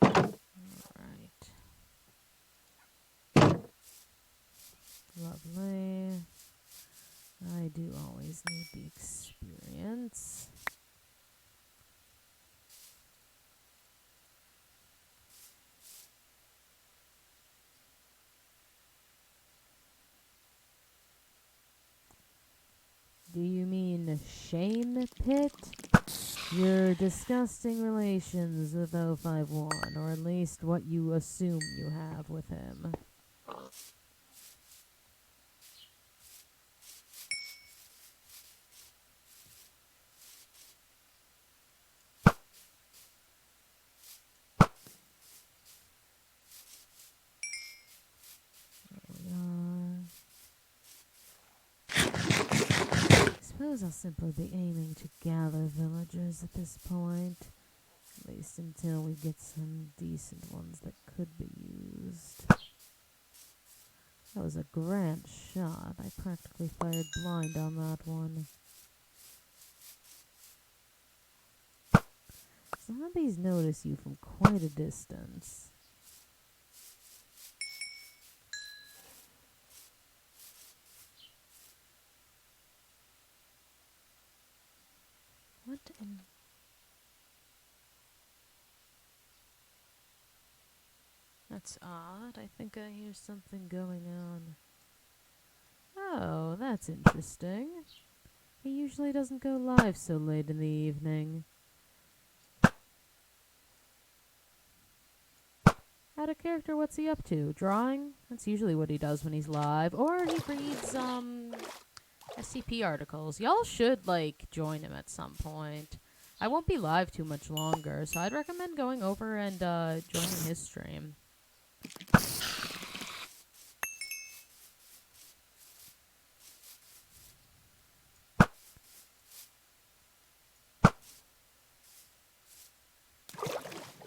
Alright. Lovely. I do always need the experience. Do you mean Shane Pitt? Your disgusting relations with 051, or at least what you assume you have with him. There we are. I suppose I'll simply be aiming to gather villagers at this point. At least until we get some decent ones that could be used. That was a grand shot. I practically fired blind on that one. Zombies notice you from quite a distance. What in... That's odd. I think I hear something going on. Oh, that's interesting. He usually doesn't go live so late in the evening. Out of character, what's he up to? Drawing? That's usually what he does when he's live. Or he reads, SCP articles. Y'all should, join him at some point. I won't be live too much longer, so I'd recommend going over and, joining his stream.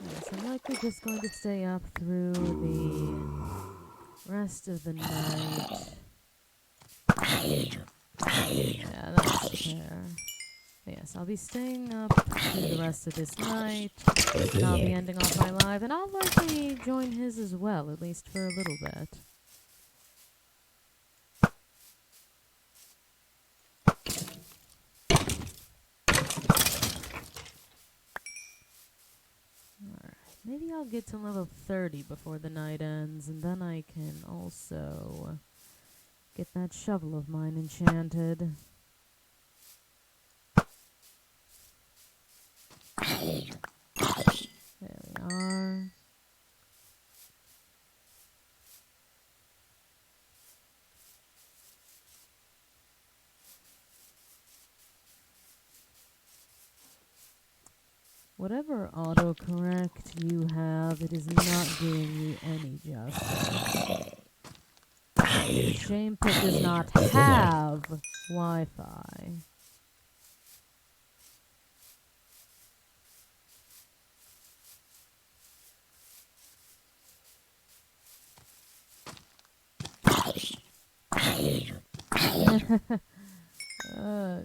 Yes, I'm likely just going to stay up through the rest of the night. Yeah, that's fair. Yes, I'll be staying up through the rest of this night, and I'll be ending off my live, and I'll likely join his as well, at least for a little bit. Alright, maybe I'll get to level 30 before the night ends, and then I can also get that shovel of mine enchanted. There we are. Whatever autocorrect you have, it is not doing you any justice. Shame Pit does not have Wi-Fi.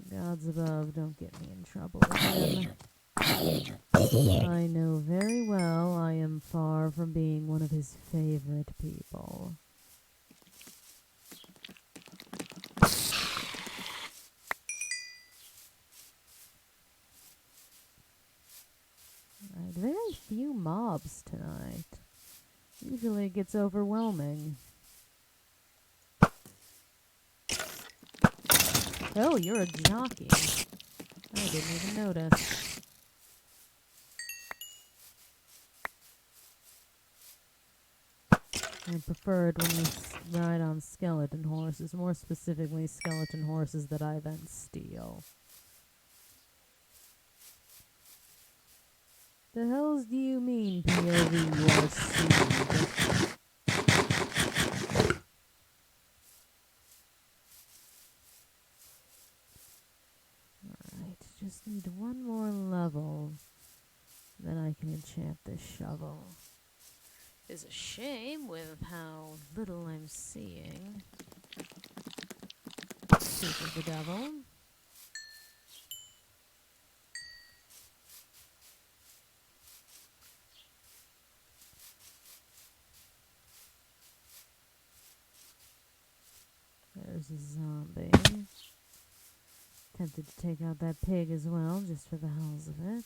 Gods above, don't get me in trouble again. I know very well I am far from being one of his favorite people. Right, very few mobs tonight. Usually it gets overwhelming. Oh, you're a jockey. I didn't even notice. I prefer it when you ride on skeleton horses, more specifically skeleton horses that I then steal. The hells do you mean, POV, you are seed? Alright, just need one more level. Then I can enchant this shovel. It's a shame with how little I'm seeing. Speak of the devil. There's a zombie. Tempted to take out that pig as well, just for the hells of it.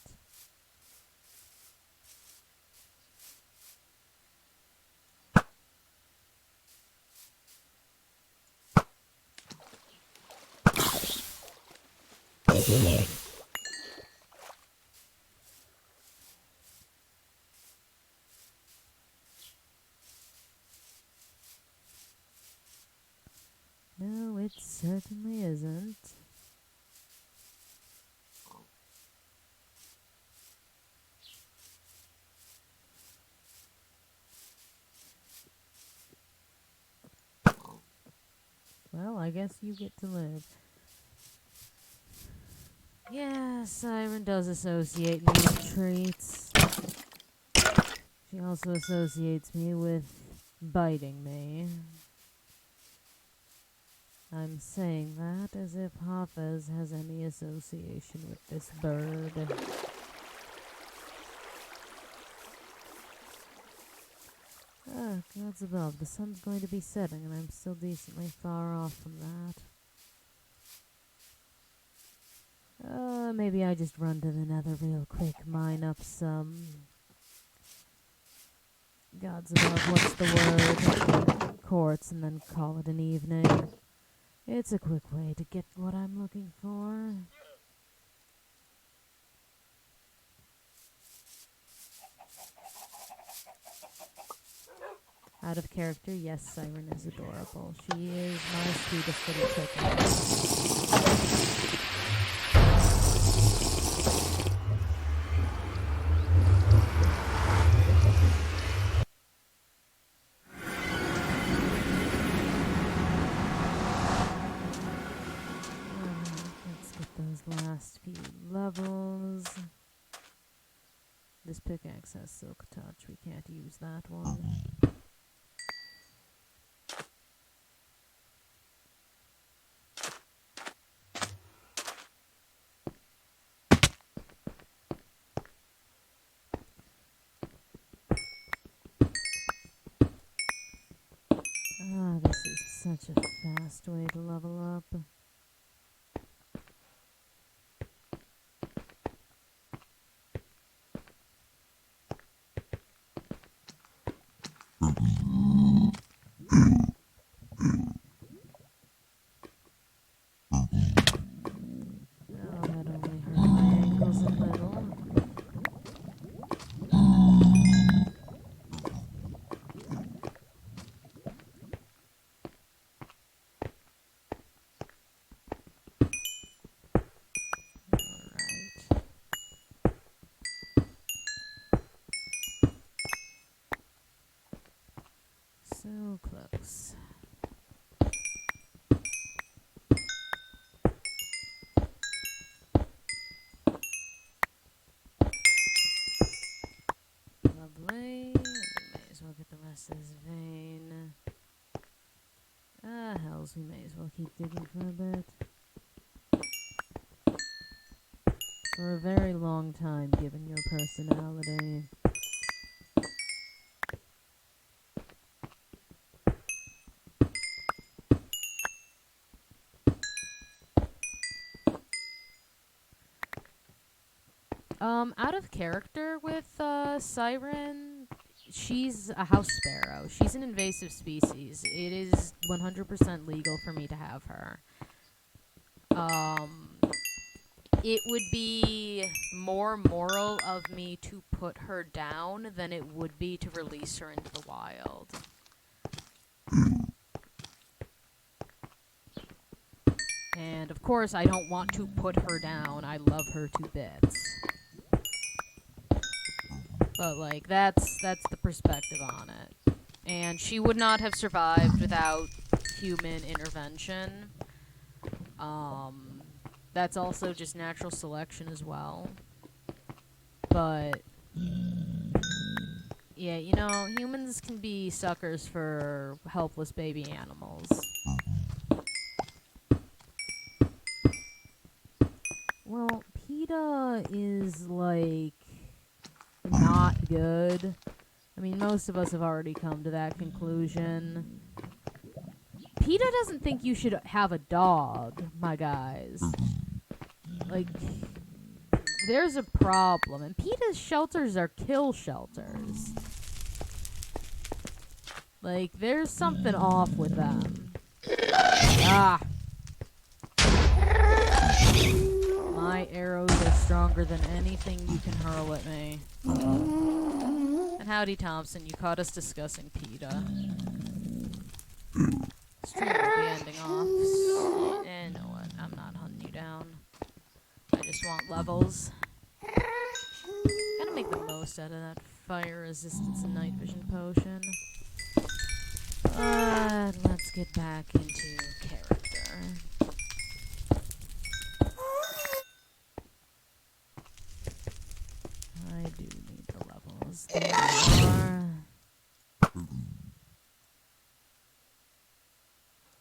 No, it certainly isn't. Well, I guess you get to live. Yeah, Siren does associate me with treats. She also associates me with biting me. I'm saying that as if Hafez has any association with this bird. Ah, gods above, the sun's going to be setting and I'm still decently far off from that. Maybe I just run to the nether real quick, mine up some... Gods above, what's the word? Quartz, and then call it an evening. It's a quick way to get what I'm looking for. Out of character, yes, Siren is adorable. She is my sweetest little chicken. Let's get those last few levels. This pickaxe has silk touch. We can't use that one. Ah, this is such a fast way to level up. Oh, that only hurt my ankles a little. Alright. So close. Lovely. We may as well get the rest of this vein. Ah, hell files. We may as well keep digging for a bit. For a very long time, given your personality. Out of character with Siren, she's a house sparrow. She's an invasive species. It is 100% legal for me to have her. It would be more moral of me to put her down than it would be to release her into the wild. And of course, I don't want to put her down. I love her to bits. But, like, that's the perspective on it. And she would not have survived without human intervention. That's also just natural selection as well. But, yeah, you know, humans can be suckers for helpless baby animals. Well, PETA is, like, not good. I mean, most of us have already come to that conclusion. PETA doesn't think you should have a dog, my guys. Like, there's a problem. And PETA's shelters are kill shelters. Like, there's something off with them. Ah! My arrows are stronger than anything you can hurl at me. And howdy, Thompson. You caught us discussing PETA. Stream will be ending off. And you know what? I'm not hunting you down. I just want levels. Gotta make the most out of that fire resistance and night vision potion. But let's get back into character. I do need the levels. There they are.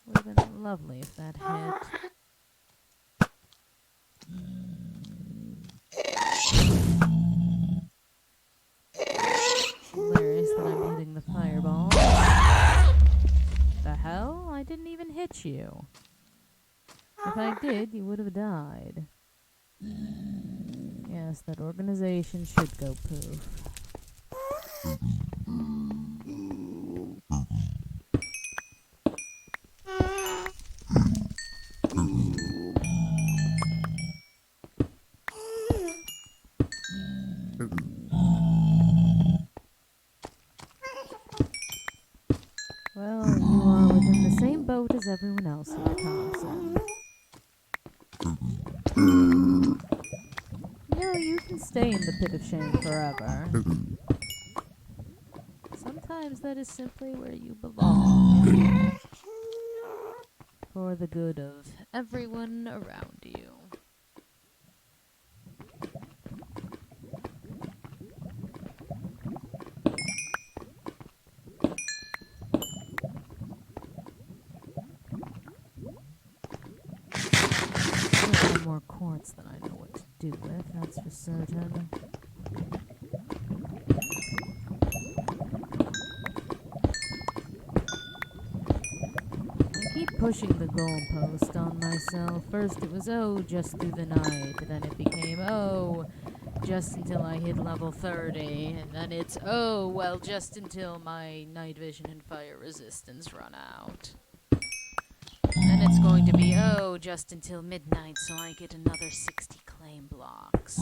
Would have been lovely if that hit. Hilarious that I'm hitting the fireball. The hell? I didn't even hit you. If I did, you would have died. Yes, that organization should go poof. Well, you are within the same boat as everyone else here, Thompson. No, you can stay in the pit of shame forever. Sometimes that is simply where you belong. For the good of everyone around you. There's more quartz than I know what to do with, that's for certain. I keep pushing the goalpost on myself. First it was, oh, just through the night. Then it became, oh, just until I hit level 30. And then it's, oh, well, just until my night vision and fire resistance run out. Then it's going to be, oh, just until midnight so I get another 60 claim blocks.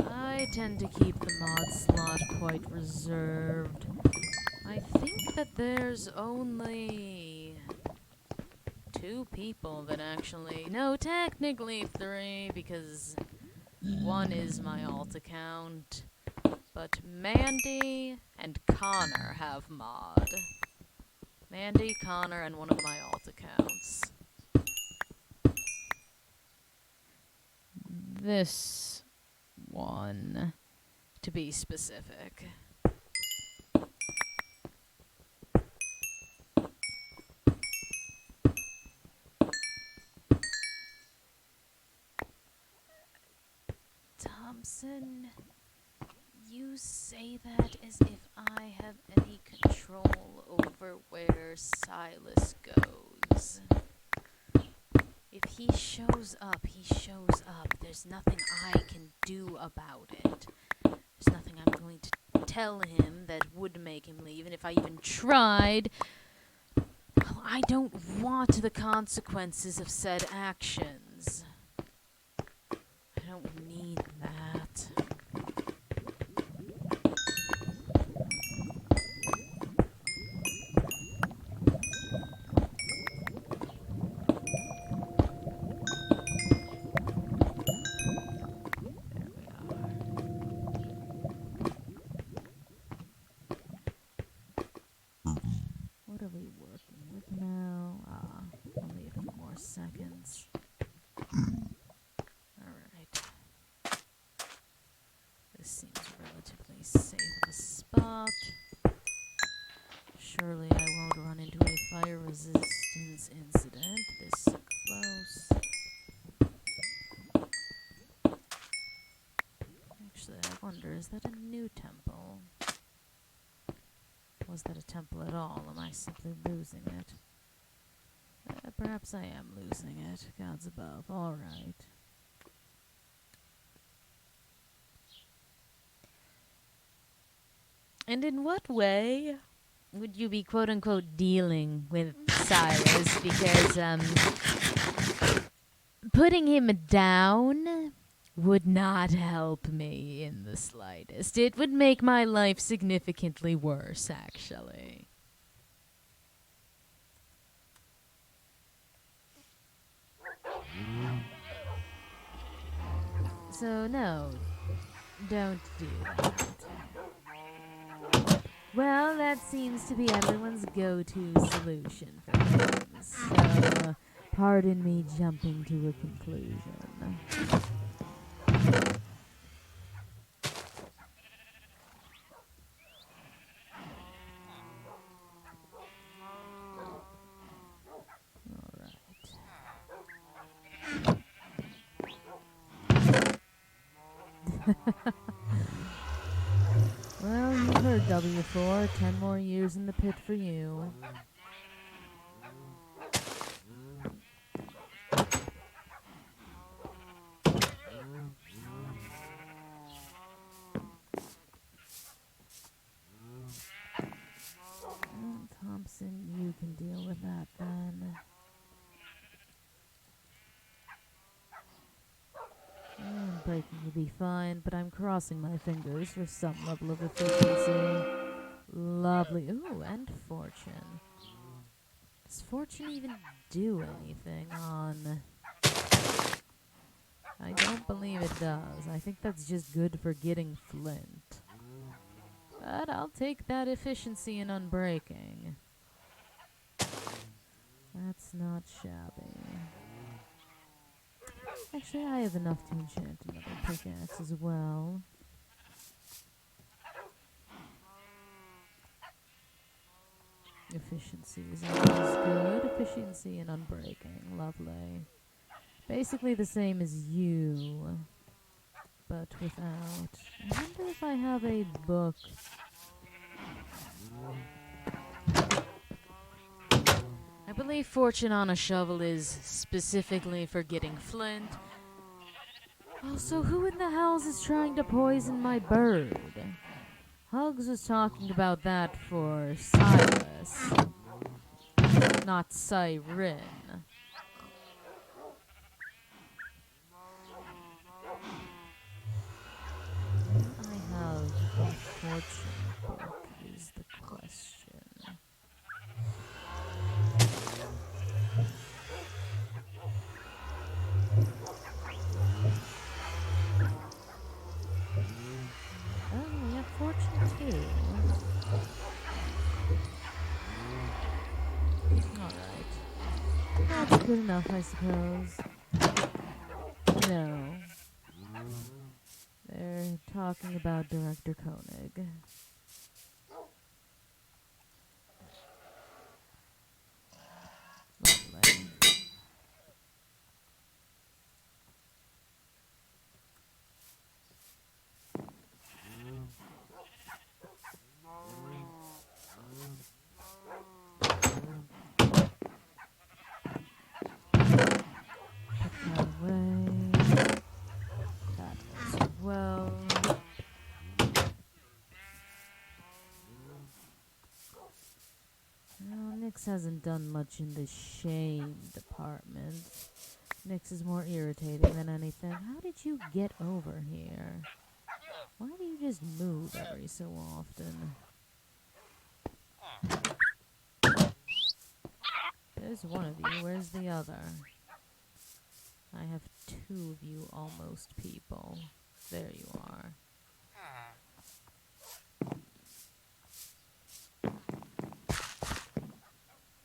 I tend to keep the mod slot quite reserved. I think that there's only 2 people that actually... No, technically 3, because one is my alt account. But Mandy and Connor have mod. Mandy, Connor, and one of my alt accounts. this one, to be specific. Thompson, you say that as if I have any control over where Silas goes. If he shows up, he shows up. There's nothing I can do about it. There's nothing I'm going to tell him that would make him leave, and if I even tried, well, I don't want the consequences of said actions. I don't need that. What are we working with now? Only a few more seconds. Alright. This seems relatively safe of a spot. Surely I won't run into a fire resistance incident this close. Actually, I wonder, is that a new temple? Was that a temple at all? Am I simply losing it? Perhaps I am losing it. Gods above. Alright. And in what way would you be quote-unquote dealing with Silas? Because, putting him down would not help me in the slightest. It would make my life significantly worse, actually. So, no, don't do that. Well, that seems to be everyone's go-to solution for things. So, pardon me jumping to a conclusion. Well, you heard W4. 10 more years in the pit for you. Well, Thompson, you can deal with that then. Breaking will be fine, but I'm crossing my fingers for some level of efficiency. Lovely. Ooh, and fortune. Does fortune even do anything on... I don't believe it does. I think that's just good for getting flint. But I'll take that efficiency in unbreaking. That's not shabby. Actually, I have enough to enchant another pickaxe as well. Efficiency is always good. Efficiency and unbreaking. Lovely. Basically the same as you, but without. I wonder if I have a book. I believe Fortune on a Shovel is specifically for getting flint. Also, who in the hells is trying to poison my bird? Hugs was talking about that for Silas, not Siren. I have a fortune book is the question. Oh, we have fortune too. Alright. That's good enough, I suppose. No. talking about Director Koenig. Lovely. Put that away. That as well. Well, Nyx hasn't done much in the shame department. Nyx is more irritating than anything. How did you get over here? Why do you just move every so often? There's one of you. Where's the other? I have two of you almost people. There you are.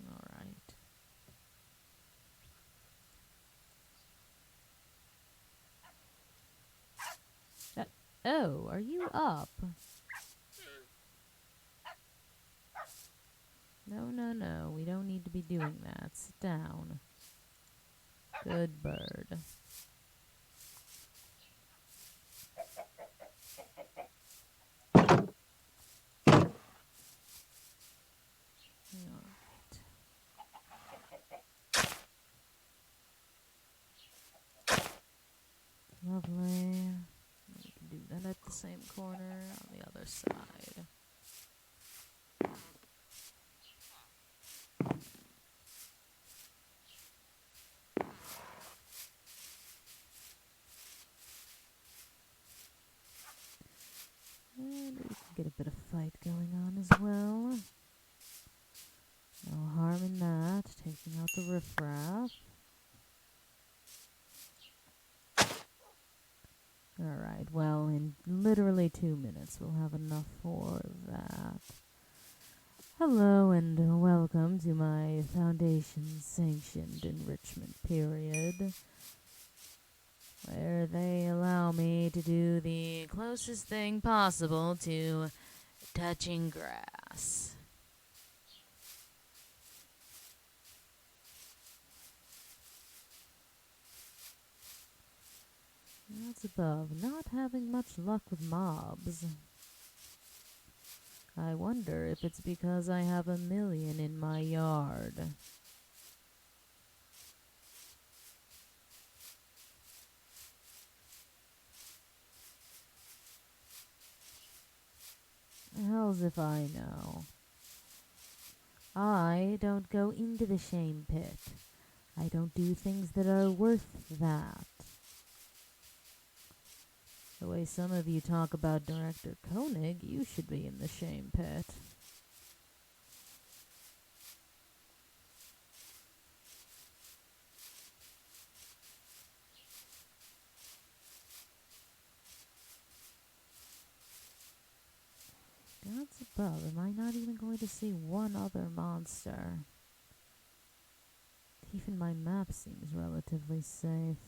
Alright. Oh, are you up? No. We don't need to be doing that. Sit down. Good bird. Alright. Lovely. We can do that at the same corner on the other side. And we can get a bit of fight going on as well. No harm in that. Taking out the riffraff. Alright, well, in literally 2 minutes we'll have enough for that. Hello and welcome to my Foundation-sanctioned enrichment period, where they allow me to do the closest thing possible to touching grass. That's above. Not having much luck with mobs. I wonder if it's because I have 1,000,000 in my yard. Hell's if I know. I don't go into the shame pit. I don't do things that are worth that. The way some of you talk about Director Koenig, you should be in the shame pit. Gods above, am I not even going to see one other monster? Even my map seems relatively safe.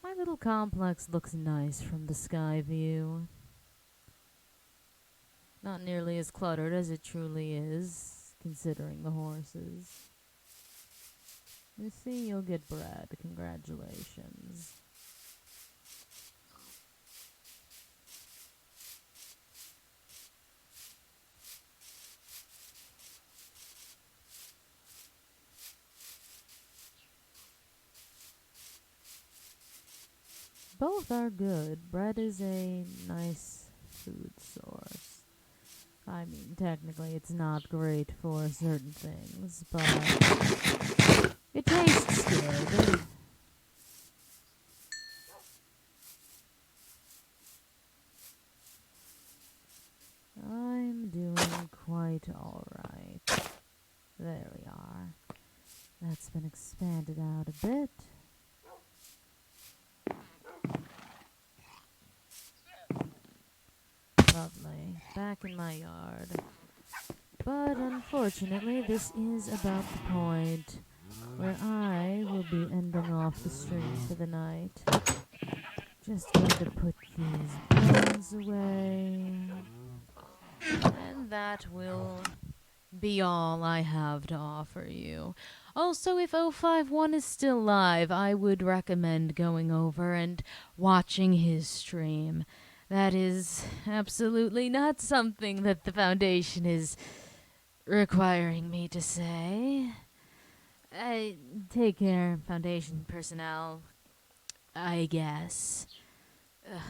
My little complex looks nice from the sky view. Not nearly as cluttered as it truly is, considering the horses. You see, you'll get bread. Congratulations. Both are good. Bread is a nice food source. I mean, technically it's not great for certain things, but it tastes good. I'm doing quite alright. There we are. That's been expanded out a bit. Lovely. Back in my yard. But unfortunately, this is about the point where I will be ending off the stream for the night. Just going to put these bones away. And that will be all I have to offer you. Also, if 051 is still live, I would recommend going over and watching his stream. That is absolutely not something that the Foundation is requiring me to say. Take care, Foundation personnel. I guess. Ugh,